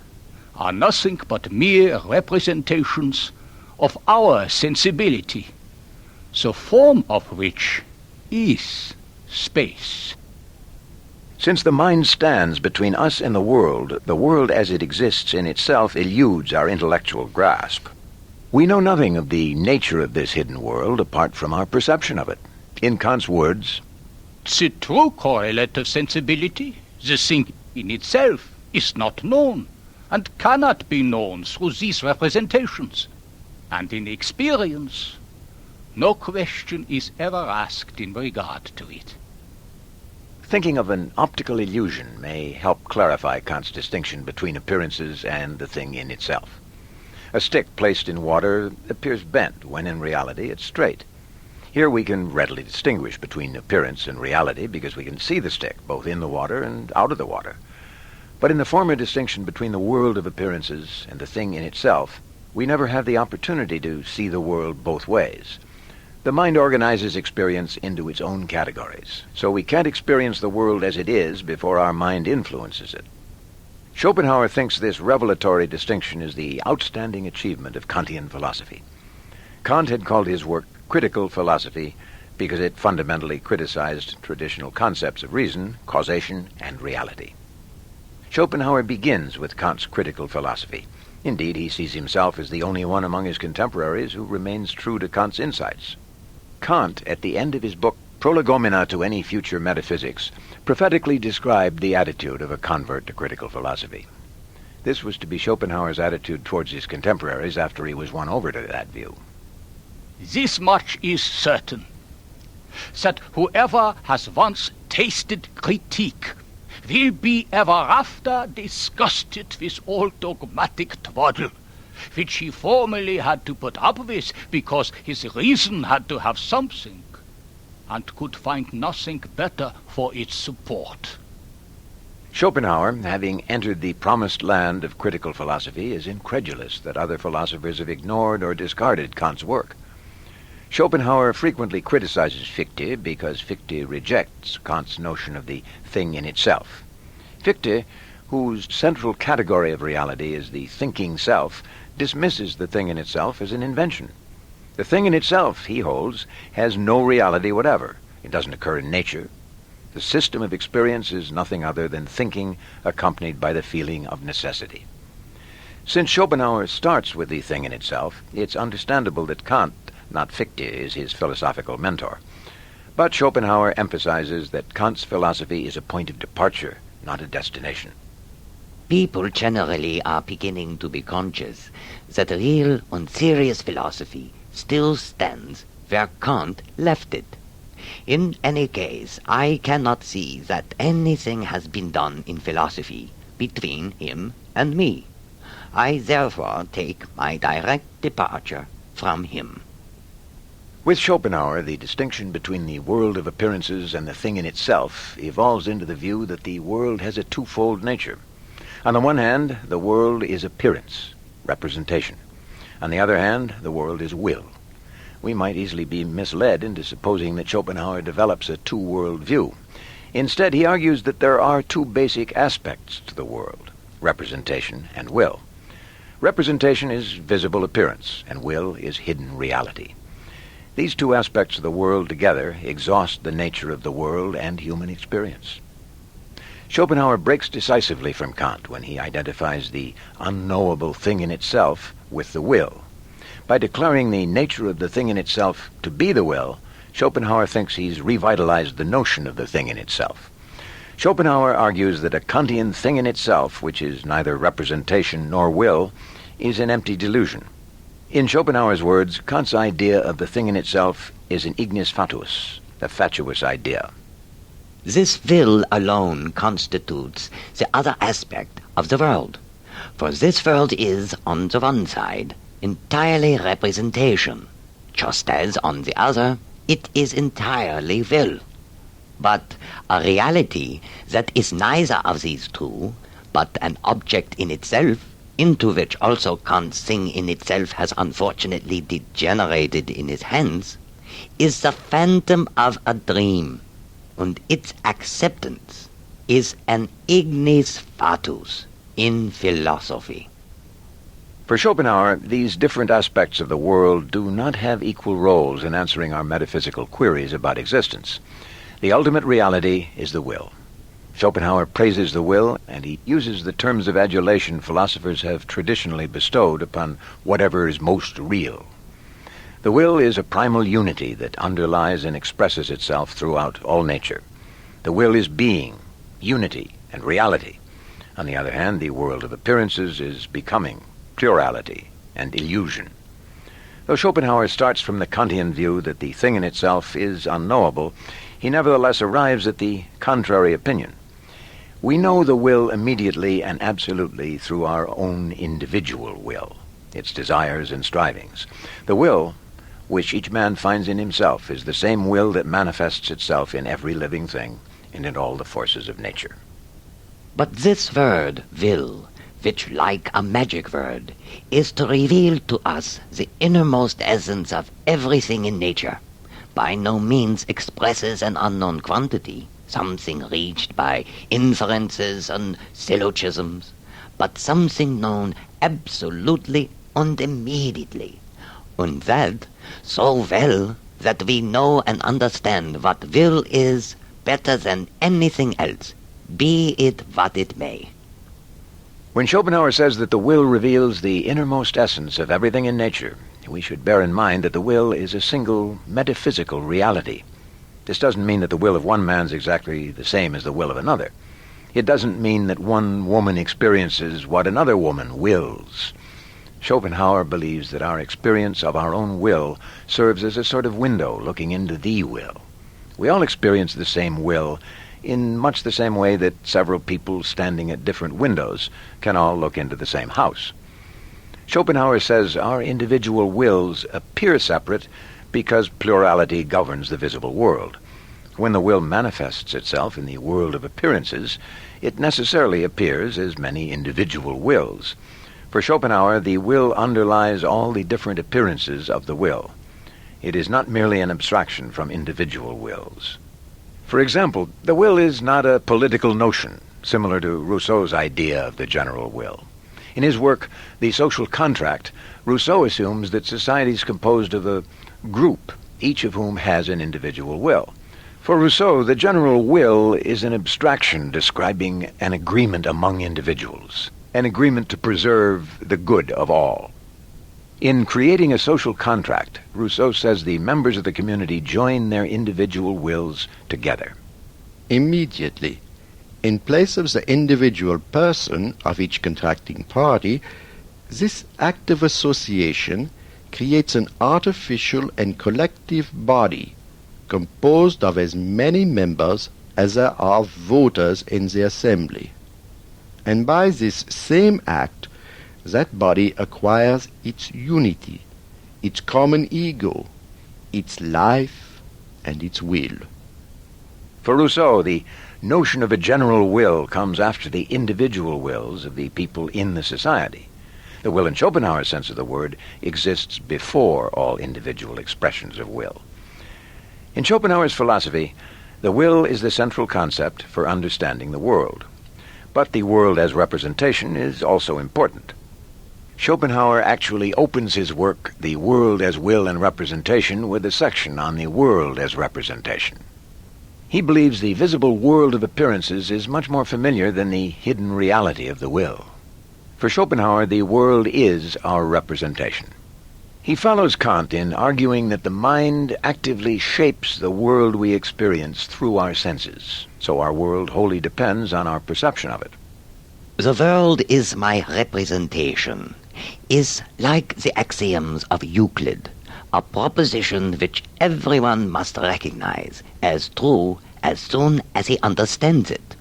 are nothing but mere representations of our sensibility, the form of which is space. Since the mind stands between us and the world as it exists in itself eludes our intellectual grasp. We know nothing of the nature of this hidden world apart from our perception of it. In Kant's words, the true correlate of sensibility, the thing in itself, is not known, and cannot be known through these representations. And in experience, no question is ever asked in regard to it. Thinking of an optical illusion may help clarify Kant's distinction between appearances and the thing in itself. A stick placed in water appears bent, when in reality it's straight. Here we can readily distinguish between appearance and reality because we can see the stick, both in the water and out of the water. But in the former distinction between the world of appearances and the thing in itself, we never have the opportunity to see the world both ways. The mind organizes experience into its own categories, so we can't experience the world as it is before our mind influences it. Schopenhauer thinks this revelatory distinction is the outstanding achievement of Kantian philosophy. Kant had called his work critical philosophy because it fundamentally criticized traditional concepts of reason, causation, and reality. Schopenhauer begins with Kant's critical philosophy. Indeed, he sees himself as the only one among his contemporaries who remains true to Kant's insights. Kant, at the end of his book Prolegomena to Any Future Metaphysics, prophetically described the attitude of a convert to critical philosophy. This was to be Schopenhauer's attitude towards his contemporaries after he was won over to that view. This much is certain, that whoever has once tasted critique will be ever after disgusted with all dogmatic twaddle, which he formerly had to put up with because his reason had to have something, and could find nothing better for its support. Schopenhauer, having entered the promised land of critical philosophy, is incredulous that other philosophers have ignored or discarded Kant's work. Schopenhauer frequently criticizes Fichte because Fichte rejects Kant's notion of the thing in itself. Fichte, whose central category of reality is the thinking self, dismisses the thing in itself as an invention. The thing in itself, he holds, has no reality whatever. It doesn't occur in nature. The system of experience is nothing other than thinking accompanied by the feeling of necessity. Since Schopenhauer starts with the thing in itself, it's understandable that Kant, not Fichte, is his philosophical mentor. But Schopenhauer emphasizes that Kant's philosophy is a point of departure, not a destination. People generally are beginning to be conscious that real and serious philosophy still stands where Kant left it. In any case, I cannot see that anything has been done in philosophy between him and me. I therefore take my direct departure from him. With Schopenhauer, the distinction between the world of appearances and the thing in itself evolves into the view that the world has a twofold nature. On the one hand, the world is appearance, representation. On the other hand, the world is will. We might easily be misled into supposing that Schopenhauer develops a two-world view. Instead, he argues that there are two basic aspects to the world, representation and will. Representation is visible appearance, and will is hidden reality. These two aspects of the world together exhaust the nature of the world and human experience. Schopenhauer breaks decisively from Kant when he identifies the unknowable thing in itself with the will. By declaring the nature of the thing in itself to be the will, Schopenhauer thinks he's revitalized the notion of the thing in itself. Schopenhauer argues that a Kantian thing in itself, which is neither representation nor will, is an empty delusion. In Schopenhauer's words, Kant's idea of the thing in itself is an ignis fatuus, a fatuous idea. This will alone constitutes the other aspect of the world. For this world is, on the one side, entirely representation, just as, on the other, it is entirely will. But a reality that is neither of these two, but an object in itself, into which also Kant's thing in itself has unfortunately degenerated in his hands, is the phantom of a dream, and its acceptance is an ignis fatuus in philosophy. For Schopenhauer, these different aspects of the world do not have equal roles in answering our metaphysical queries about existence. The ultimate reality is the will. Schopenhauer praises the will, and he uses the terms of adulation philosophers have traditionally bestowed upon whatever is most real. The will is a primal unity that underlies and expresses itself throughout all nature. The will is being, unity, and reality. On the other hand, the world of appearances is becoming, plurality, and illusion. Though Schopenhauer starts from the Kantian view that the thing in itself is unknowable, he nevertheless arrives at the contrary opinion. We know the will immediately and absolutely through our own individual will, its desires and strivings. The will which each man finds in himself is the same will that manifests itself in every living thing and in all the forces of nature. But this word, will, which, like a magic word, is to reveal to us the innermost essence of everything in nature, by no means expresses an unknown quantity, something reached by inferences and syllogisms, but something known absolutely and immediately, and that so well that we know and understand what will is better than anything else, be it what it may. When Schopenhauer says that the will reveals the innermost essence of everything in nature, we should bear in mind that the will is a single metaphysical reality. This doesn't mean that the will of one man is exactly the same as the will of another. It doesn't mean that one woman experiences what another woman wills. Schopenhauer believes that our experience of our own will serves as a sort of window looking into the will. We all experience the same will in much the same way that several people standing at different windows can all look into the same house. Schopenhauer says our individual wills appear separate because plurality governs the visible world. When the will manifests itself in the world of appearances, it necessarily appears as many individual wills. For Schopenhauer, the will underlies all the different appearances of the will. It is not merely an abstraction from individual wills. For example, the will is not a political notion, similar to Rousseau's idea of the general will. In his work, The Social Contract, Rousseau assumes that society is composed of a group, each of whom has an individual will. For Rousseau, the general will is an abstraction describing an agreement among individuals, an agreement to preserve the good of all. In creating a social contract, Rousseau says the members of the community join their individual wills together. Immediately, in place of the individual person of each contracting party, this act of association creates an artificial and collective body composed of as many members as there are voters in the assembly. And by this same act, that body acquires its unity, its common ego, its life, and its will. For Rousseau, the notion of a general will comes after the individual wills of the people in the society. The will in Schopenhauer's sense of the word exists before all individual expressions of will. In Schopenhauer's philosophy, the will is the central concept for understanding the world. But the world as representation is also important. Schopenhauer actually opens his work, The World as Will and Representation, with a section on the world as representation. He believes the visible world of appearances is much more familiar than the hidden reality of the will. For Schopenhauer, the world is our representation. He follows Kant in arguing that the mind actively shapes the world we experience through our senses, so our world wholly depends on our perception of it. The world is my representation, is like the axioms of Euclid, a proposition which everyone must recognize as true as soon as he understands it.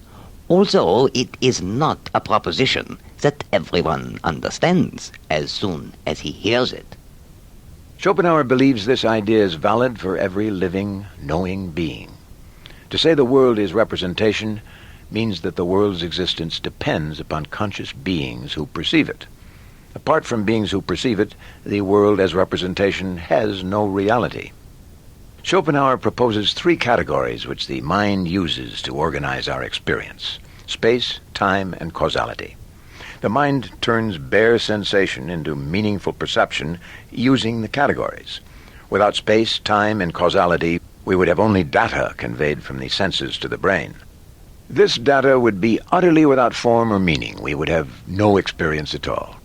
Also, it is not a proposition that everyone understands as soon as he hears it. Schopenhauer believes this idea is valid for every living, knowing being. To say the world is representation means that the world's existence depends upon conscious beings who perceive it. Apart from beings who perceive it, the world as representation has no reality. Schopenhauer proposes three categories which the mind uses to organize our experience: space, time, and causality. The mind turns bare sensation into meaningful perception using the categories. Without space, time, and causality, we would have only data conveyed from the senses to the brain. This data would be utterly without form or meaning. We would have no experience at all.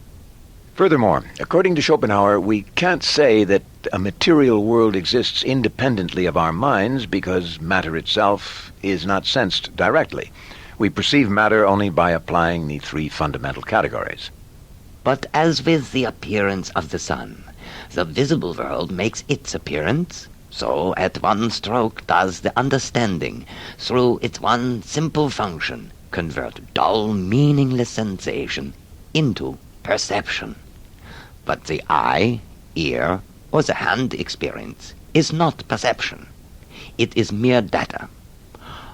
Furthermore, according to Schopenhauer, we can't say that a material world exists independently of our minds because matter itself is not sensed directly. We perceive matter only by applying the three fundamental categories. But as with the appearance of the sun, the visible world makes its appearance, so at one stroke does the understanding, through its one simple function, convert dull, meaningless sensation into perception. But the eye, ear, or the hand experience is not perception. It is mere data.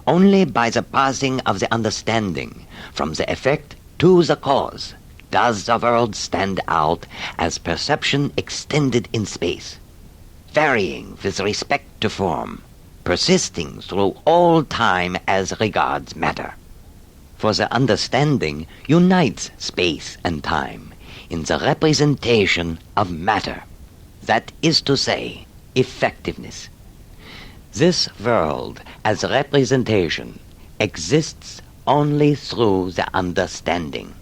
Only by the passing of the understanding from the effect to the cause does the world stand out as perception extended in space, varying with respect to form, persisting through all time as regards matter. For the understanding unites space and time in the representation of matter, that is to say, effectiveness. This world as representation exists only through the understanding,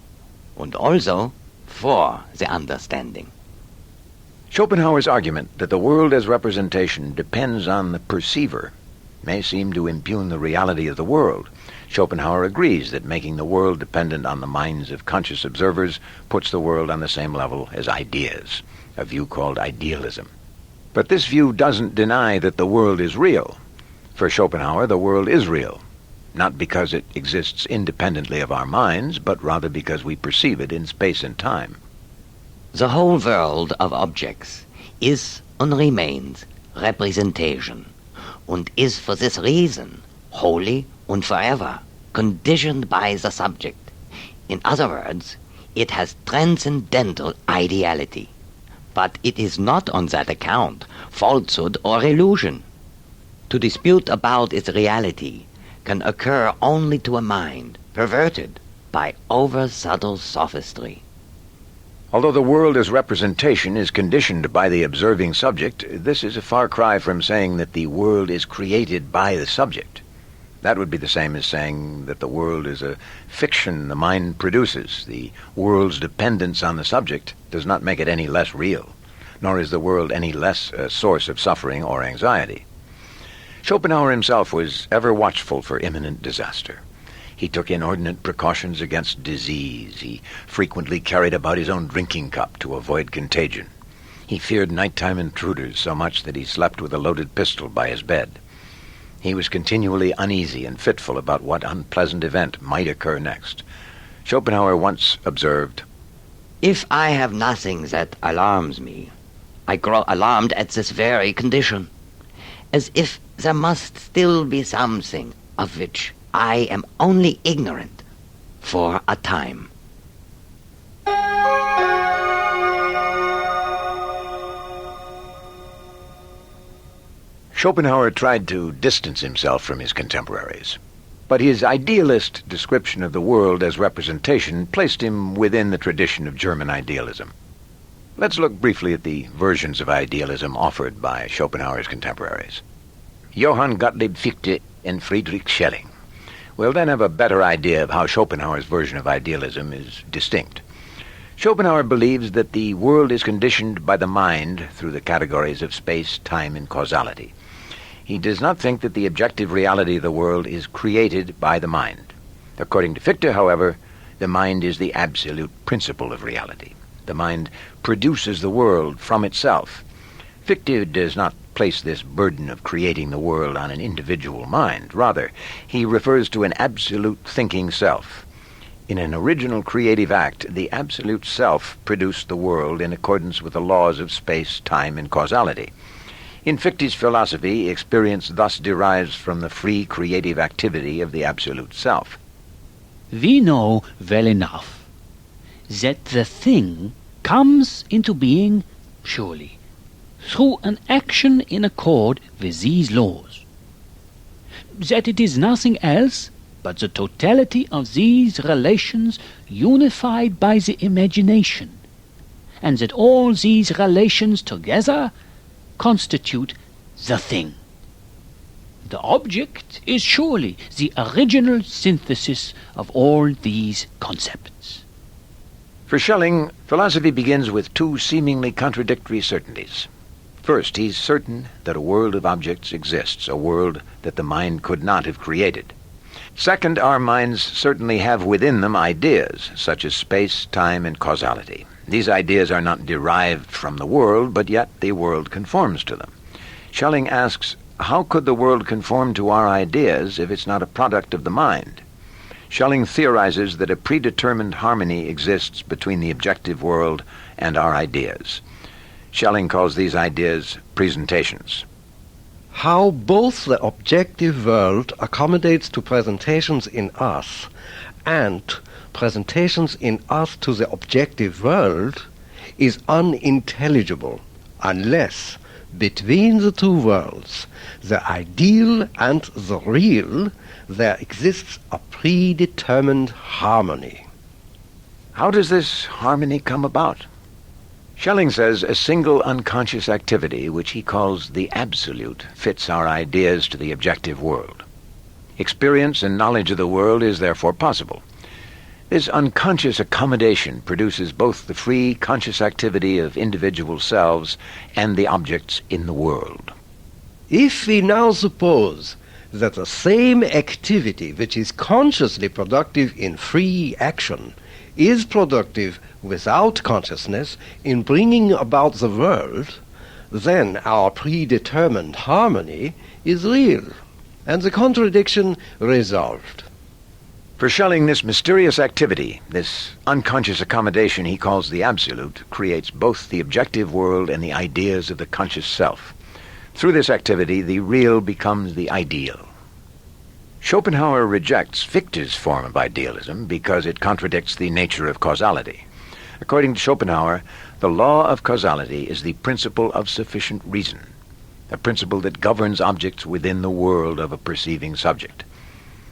and also for the understanding. Schopenhauer's argument that the world as representation depends on the perceiver may seem to impugn the reality of the world. Schopenhauer agrees that making the world dependent on the minds of conscious observers puts the world on the same level as ideas, a view called idealism. But this view doesn't deny that the world is real. For Schopenhauer, the world is real, not because it exists independently of our minds, but rather because we perceive it in space and time. The whole world of objects is and remains representation, and is for this reason wholly and forever conditioned by the subject. In other words, it has transcendental ideality, but it is not on that account falsehood or illusion. To dispute about its reality can occur only to a mind perverted by over-subtle sophistry. Although the world as representation is conditioned by the observing subject, this is a far cry from saying that the world is created by the subject. That would be the same as saying that the world is a fiction the mind produces. The world's dependence on the subject does not make it any less real, nor is the world any less a source of suffering or anxiety. Schopenhauer himself was ever watchful for imminent disaster. He took inordinate precautions against disease. He frequently carried about his own drinking cup to avoid contagion. He feared nighttime intruders so much that he slept with a loaded pistol by his bed. He was continually uneasy and fitful about what unpleasant event might occur next. Schopenhauer once observed, If I have nothing that alarms me, I grow alarmed at this very condition, as if there must still be something of which I am only ignorant for a time. Schopenhauer tried to distance himself from his contemporaries, but his idealist description of the world as representation placed him within the tradition of German idealism. Let's look briefly at the versions of idealism offered by Schopenhauer's contemporaries. Johann Gottlieb Fichte and Friedrich Schelling. We'll then have a better idea of how Schopenhauer's version of idealism is distinct. Schopenhauer believes that the world is conditioned by the mind through the categories of space, time, and causality. He does not think that the objective reality of the world is created by the mind. According to Fichte, however, the mind is the absolute principle of reality. The mind produces the world from itself. Fichte does not place this burden of creating the world on an individual mind. Rather, he refers to an absolute thinking self. In an original creative act, the absolute self produced the world in accordance with the laws of space, time, and causality. In Fichte's philosophy, experience thus derives from the free creative activity of the absolute self. We know well enough that the thing comes into being surely through an action in accord with these laws, that it is nothing else but the totality of these relations unified by the imagination, and that all these relations together constitute the thing. The object is surely the original synthesis of all these concepts. For Schelling, philosophy begins with two seemingly contradictory certainties. First, he's certain that a world of objects exists, a world that the mind could not have created. Second, our minds certainly have within them ideas, such as space, time, and causality. These ideas are not derived from the world, but yet the world conforms to them. Schelling asks, how could the world conform to our ideas if it's not a product of the mind? Schelling theorizes that a predetermined harmony exists between the objective world and our ideas. Schelling calls these ideas presentations. How both the objective world accommodates to presentations in us and presentations in us to the objective world is unintelligible unless between the two worlds, the ideal and the real, there exists a predetermined harmony. How does this harmony come about? Schelling says a single unconscious activity, which he calls the absolute, fits our ideas to the objective world. Experience and knowledge of the world is therefore possible. This unconscious accommodation produces both the free conscious activity of individual selves and the objects in the world. If we now suppose that the same activity which is consciously productive in free action is productive without consciousness in bringing about the world, then our predetermined harmony is real, and the contradiction resolved. For Schelling, this mysterious activity, this unconscious accommodation he calls the absolute, creates both the objective world and the ideas of the conscious self. Through this activity, the real becomes the ideal. Schopenhauer rejects Fichte's form of idealism because it contradicts the nature of causality. According to Schopenhauer, the law of causality is the principle of sufficient reason, a principle that governs objects within the world of a perceiving subject.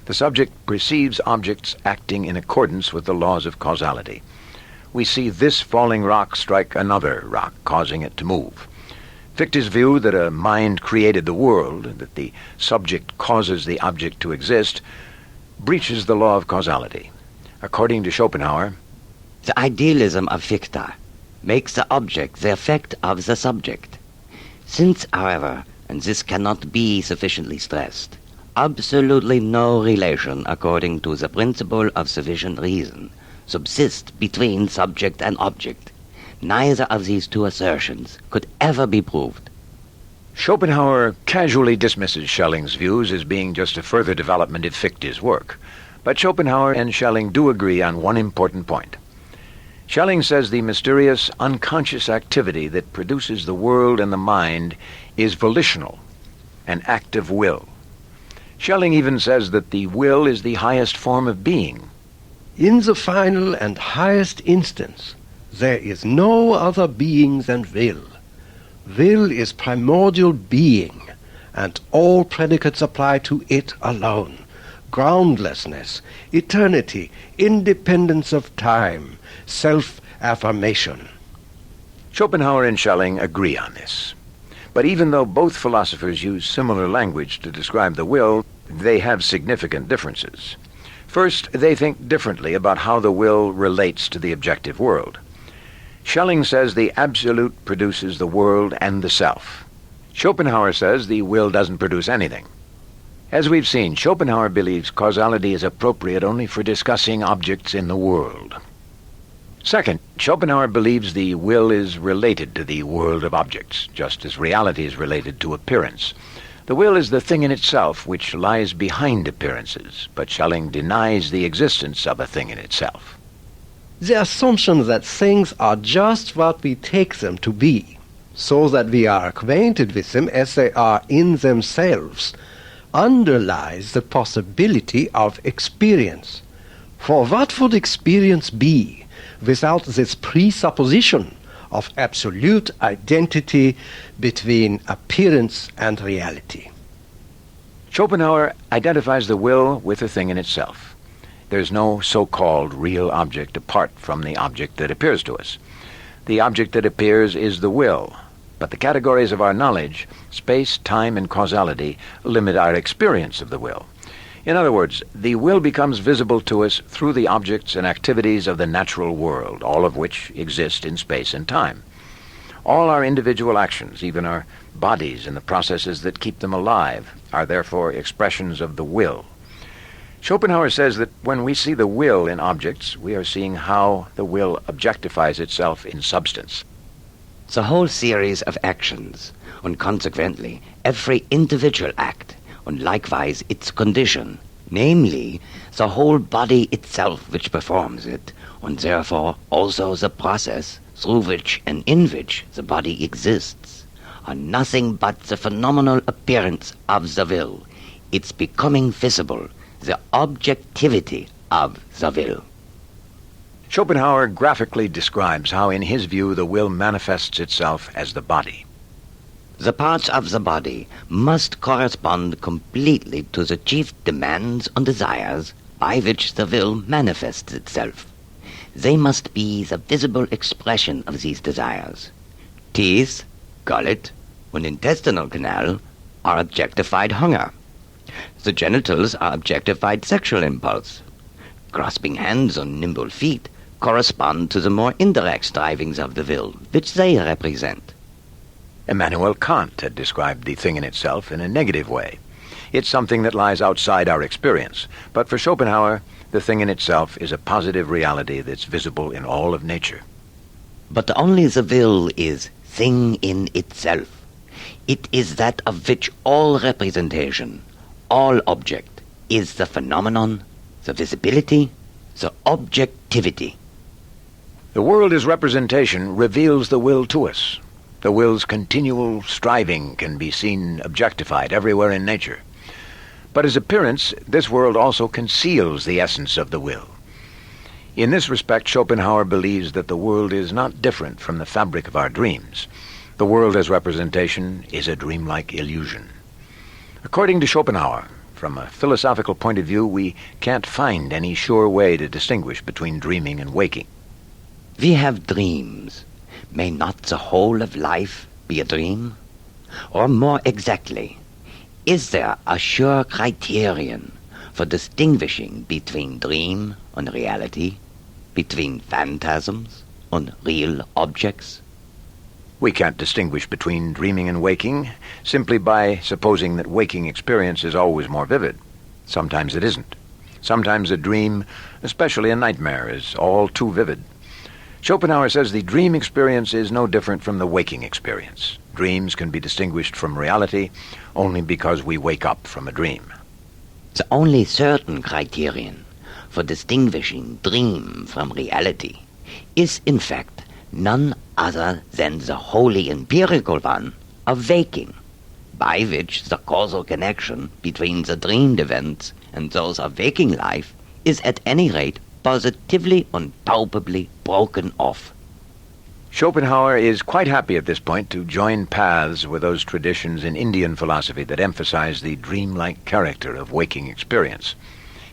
The subject perceives objects acting in accordance with the laws of causality. We see this falling rock strike another rock, causing it to move. Fichte's view that a mind created the world, that the subject causes the object to exist, breaches the law of causality. According to Schopenhauer, the idealism of Fichte makes the object the effect of the subject. Since, however, and this cannot be sufficiently stressed, absolutely no relation, according to the principle of sufficient reason, subsists between subject and object, neither of these two assertions could ever be proved. Schopenhauer casually dismisses Schelling's views as being just a further development of Fichte's work. But Schopenhauer and Schelling do agree on one important point. Schelling says the mysterious, unconscious activity that produces the world and the mind is volitional, an act of will. Schelling even says that the will is the highest form of being. In the final and highest instance, there is no other being than will. Will is primordial being, and all predicates apply to it alone. Groundlessness, eternity, independence of time, self-affirmation. Schopenhauer and Schelling agree on this. But even though both philosophers use similar language to describe the will, they have significant differences. First, they think differently about how the will relates to the objective world. Schelling says the absolute produces the world and the self. Schopenhauer says the will doesn't produce anything. As we've seen, Schopenhauer believes causality is appropriate only for discussing objects in the world. Second, Schopenhauer believes the will is related to the world of objects, just as reality is related to appearance. The will is the thing in itself which lies behind appearances, but Schelling denies the existence of a thing in itself. The assumption that things are just what we take them to be, so that we are acquainted with them as they are in themselves, underlies the possibility of experience. For what would experience be without this presupposition of absolute identity between appearance and reality? Schopenhauer identifies the will with the thing in itself. There's no so-called real object apart from the object that appears to us. The object that appears is the will, but the categories of our knowledge, space, time, and causality, limit our experience of the will. In other words, the will becomes visible to us through the objects and activities of the natural world, all of which exist in space and time. All our individual actions, even our bodies and the processes that keep them alive, are therefore expressions of the will. Schopenhauer says that when we see the will in objects, we are seeing how the will objectifies itself in substance. The whole series of actions, and consequently every individual act, and likewise its condition, namely the whole body itself which performs it, and therefore also the process through which and in which the body exists, are nothing but the phenomenal appearance of the will, its becoming visible, the objectivity of the will. Schopenhauer graphically describes how, in his view, the will manifests itself as the body. The parts of the body must correspond completely to the chief demands and desires by which the will manifests itself. They must be the visible expression of these desires. Teeth, gullet, and intestinal canal are objectified hunger. The genitals are objectified sexual impulse. Grasping hands and nimble feet correspond to the more indirect strivings of the will, which they represent. Immanuel Kant had described the thing in itself in a negative way. It's something that lies outside our experience. But for Schopenhauer, the thing in itself is a positive reality that's visible in all of nature. But only the will is thing in itself. It is that of which all representation, all object, is the phenomenon, the visibility, the objectivity. The world as representation reveals the will to us. The will's continual striving can be seen objectified everywhere in nature. But as appearance, this world also conceals the essence of the will. In this respect, Schopenhauer believes that the world is not different from the fabric of our dreams. The world as representation is a dreamlike illusion. According to Schopenhauer, from a philosophical point of view, we can't find any sure way to distinguish between dreaming and waking. We have dreams. May not the whole of life be a dream? Or more exactly, is there a sure criterion for distinguishing between dream and reality, between phantasms and real objects? We can't distinguish between dreaming and waking simply by supposing that waking experience is always more vivid. Sometimes it isn't. Sometimes a dream, especially a nightmare, is all too vivid. Schopenhauer says the dream experience is no different from the waking experience. Dreams can be distinguished from reality only because we wake up from a dream. The only certain criterion for distinguishing dream from reality is, in fact, none other than the wholly empirical one of waking, by which the causal connection between the dreamed events and those of waking life is at any rate positively and palpably broken off. Schopenhauer is quite happy at this point to join paths with those traditions in Indian philosophy that emphasize the dreamlike character of waking experience.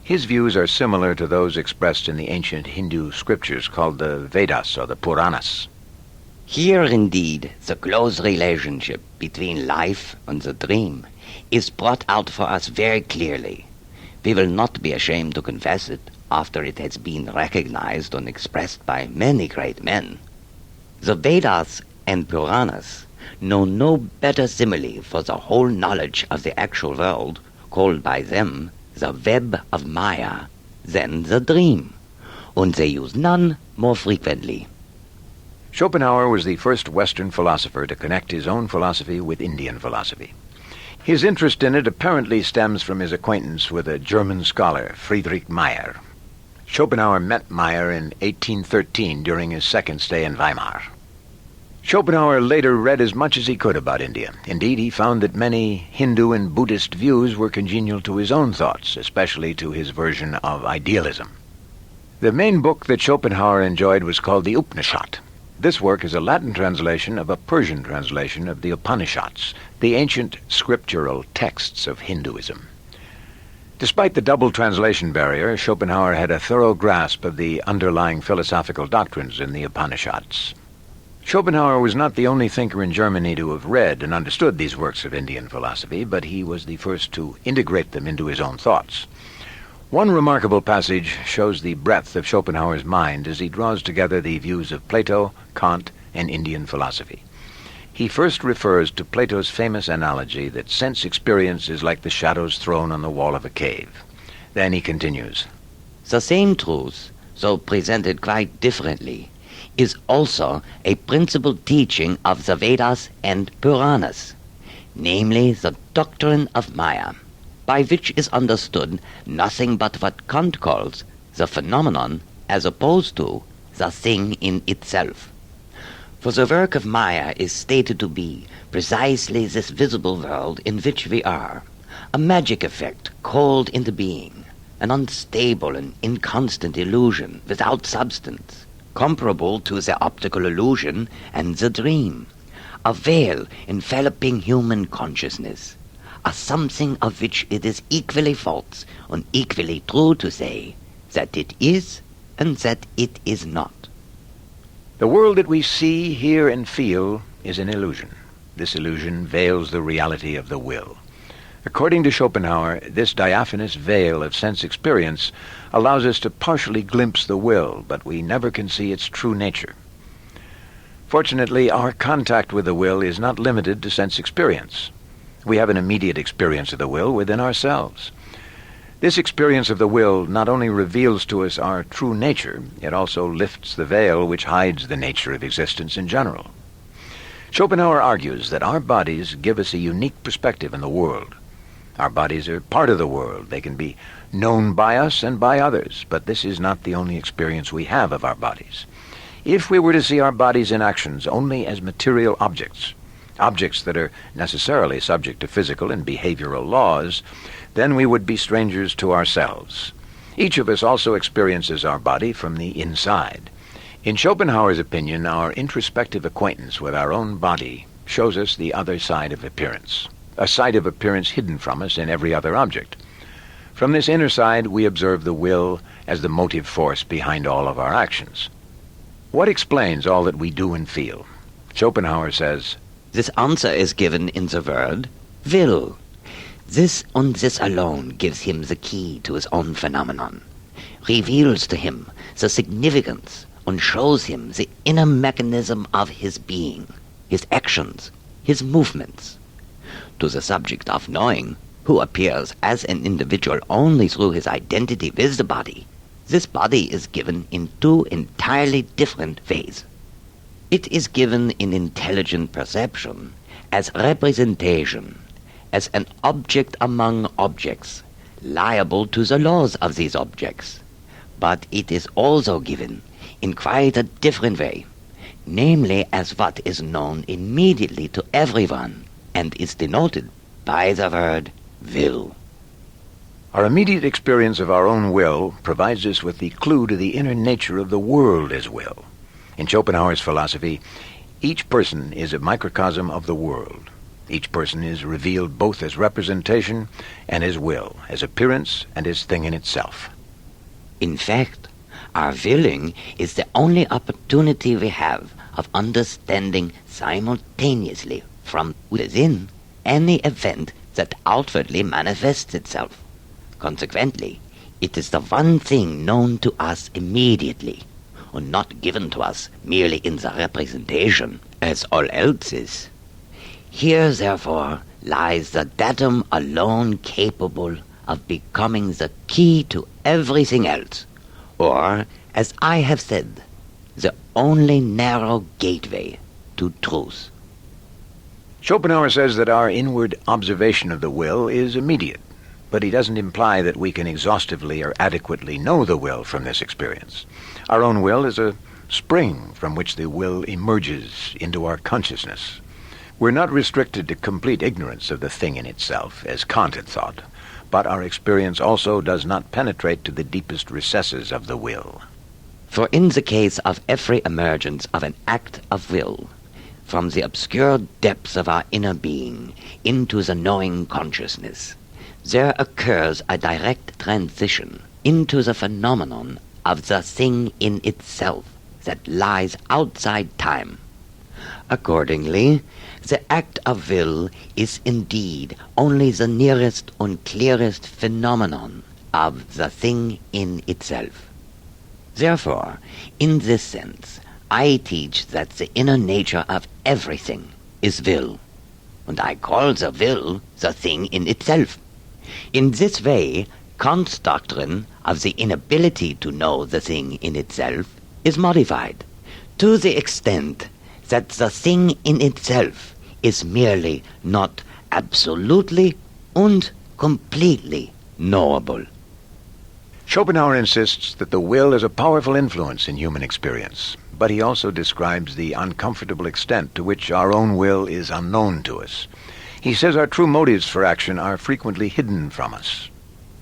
His views are similar to those expressed in the ancient Hindu scriptures called the Vedas or the Puranas. Here, indeed, the close relationship between life and the dream is brought out for us very clearly. We will not be ashamed to confess it after it has been recognized and expressed by many great men. The Vedas and Puranas know no better simile for the whole knowledge of the actual world, called by them the web of Maya, than the dream, and they use none more frequently. Schopenhauer was the first Western philosopher to connect his own philosophy with Indian philosophy. His interest in it apparently stems from his acquaintance with a German scholar, Friedrich Meyer. Schopenhauer met Meyer in 1813 during his second stay in Weimar. Schopenhauer later read as much as he could about India. Indeed, he found that many Hindu and Buddhist views were congenial to his own thoughts, especially to his version of idealism. The main book that Schopenhauer enjoyed was called the Upanishad. This work is a Latin translation of a Persian translation of the Upanishads, the ancient scriptural texts of Hinduism. Despite the double translation barrier, Schopenhauer had a thorough grasp of the underlying philosophical doctrines in the Upanishads. Schopenhauer was not the only thinker in Germany to have read and understood these works of Indian philosophy, but he was the first to integrate them into his own thoughts. One remarkable passage shows the breadth of Schopenhauer's mind as he draws together the views of Plato, Kant, and Indian philosophy. He first refers to Plato's famous analogy that sense experience is like the shadows thrown on the wall of a cave. Then he continues, The same truth, though presented quite differently, is also a principal teaching of the Vedas and Puranas, namely the doctrine of Maya, by which is understood nothing but what Kant calls the phenomenon as opposed to the thing in itself. For the work of Maya is stated to be precisely this visible world in which we are, a magic effect called into being, an unstable and inconstant illusion without substance, comparable to the optical illusion and the dream, a veil enveloping human consciousness, a something of which it is equally false and equally true to say that it is and that it is not. The world that we see, hear, and feel is an illusion. This illusion veils the reality of the will. According to Schopenhauer, this diaphanous veil of sense experience allows us to partially glimpse the will, but we never can see its true nature. Fortunately, our contact with the will is not limited to sense experience. We have an immediate experience of the will within ourselves. This experience of the will not only reveals to us our true nature, it also lifts the veil which hides the nature of existence in general. Schopenhauer argues that our bodies give us a unique perspective in the world. Our bodies are part of the world. They can be known by us and by others, but this is not the only experience we have of our bodies. If we were to see our bodies in actions only as material objects, objects that are necessarily subject to physical and behavioral laws, then we would be strangers to ourselves. Each of us also experiences our body from the inside. In Schopenhauer's opinion, our introspective acquaintance with our own body shows us the other side of appearance, a side of appearance hidden from us in every other object. From this inner side, we observe the will as the motive force behind all of our actions. What explains all that we do and feel? Schopenhauer says, This answer is given in the word will. This and this alone gives him the key to his own phenomenon, reveals to him the significance, and shows him the inner mechanism of his being, his actions, his movements. To the subject of knowing, who appears as an individual only through his identity with the body, this body is given in two entirely different ways. It is given in intelligent perception, as representation, as an object among objects, liable to the laws of these objects. But it is also given in quite a different way, namely as what is known immediately to everyone, and is denoted by the word will. Our immediate experience of our own will provides us with the clue to the inner nature of the world as will. In Schopenhauer's philosophy, each person is a microcosm of the world. Each person is revealed both as representation and as will, as appearance and as thing in itself. In fact, our willing is the only opportunity we have of understanding simultaneously from within any event that outwardly manifests itself. Consequently, it is the one thing known to us immediately, and not given to us merely in the representation, as all else is. Here, therefore, lies the datum alone capable of becoming the key to everything else, or, as I have said, the only narrow gateway to truth. Schopenhauer says that our inward observation of the will is immediate, but he doesn't imply that we can exhaustively or adequately know the will from this experience. Our own will is a spring from which the will emerges into our consciousness. We're not restricted to complete ignorance of the thing in itself, as Kant had thought, but our experience also does not penetrate to the deepest recesses of the will. For in the case of every emergence of an act of will, from the obscure depths of our inner being into the knowing consciousness, there occurs a direct transition into the phenomenon of the thing in itself that lies outside time. Accordingly, the act of will is indeed only the nearest and clearest phenomenon of the thing in itself. Therefore, in this sense, I teach that the inner nature of everything is will, and I call the will the thing in itself. In this way, Kant's doctrine of the inability to know the thing in itself is modified, to the extent that the thing in itself is merely not absolutely and completely knowable. Schopenhauer insists that the will is a powerful influence in human experience, but he also describes the uncomfortable extent to which our own will is unknown to us. He says our true motives for action are frequently hidden from us.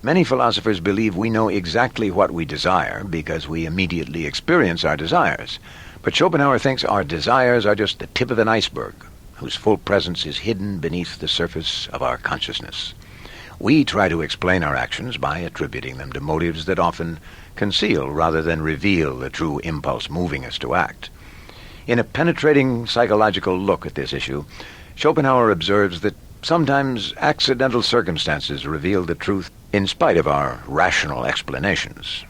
Many philosophers believe we know exactly what we desire because we immediately experience our desires. But Schopenhauer thinks our desires are just the tip of an iceberg, whose full presence is hidden beneath the surface of our consciousness. We try to explain our actions by attributing them to motives that often conceal rather than reveal the true impulse moving us to act. In a penetrating psychological look at this issue, Schopenhauer observes that sometimes accidental circumstances reveal the truth in spite of our rational explanations.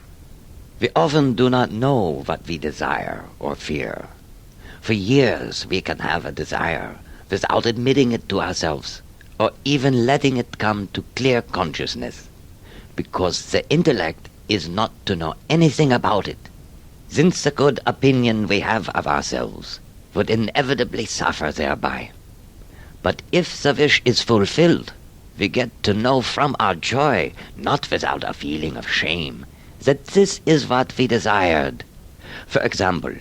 We often do not know what we desire or fear. For years we can have a desire without admitting it to ourselves, or even letting it come to clear consciousness, because the intellect is not to know anything about it, since the good opinion we have of ourselves would inevitably suffer thereby. But if the wish is fulfilled, we get to know from our joy, not without a feeling of shame, that this is what we desired. For example,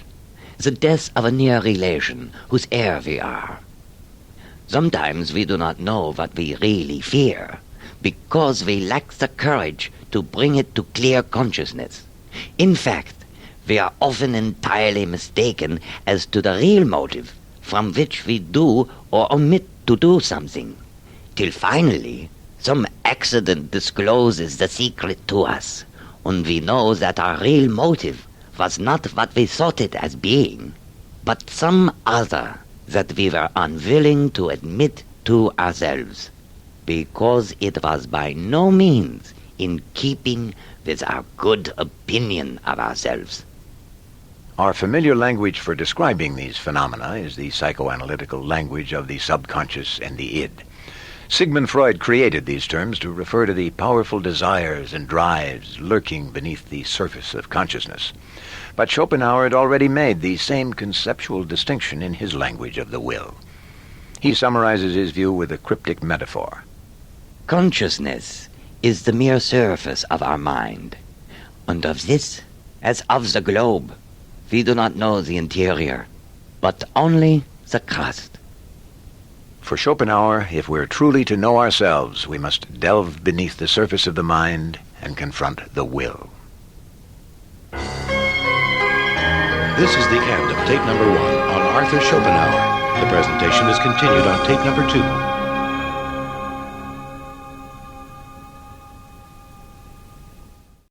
the death of a near relation whose heir we are. Sometimes we do not know what we really fear, because we lack the courage to bring it to clear consciousness. In fact, we are often entirely mistaken as to the real motive from which we do or omit to do something, till finally some accident discloses the secret to us, and we know that our real motive was not what we thought it as being, but some other that we were unwilling to admit to ourselves, because it was by no means in keeping with our good opinion of ourselves. Our familiar language for describing these phenomena is the psychoanalytical language of the subconscious and the id. Sigmund Freud created these terms to refer to the powerful desires and drives lurking beneath the surface of consciousness. But Schopenhauer had already made the same conceptual distinction in his language of the will. He summarizes his view with a cryptic metaphor. Consciousness is the mere surface of our mind, and of this, as of the globe, we do not know the interior, but only the crust. For Schopenhauer, if we're truly to know ourselves, we must delve beneath the surface of the mind and confront the will. This is the end of tape number 1 on Arthur Schopenhauer. The presentation is continued on tape number 2.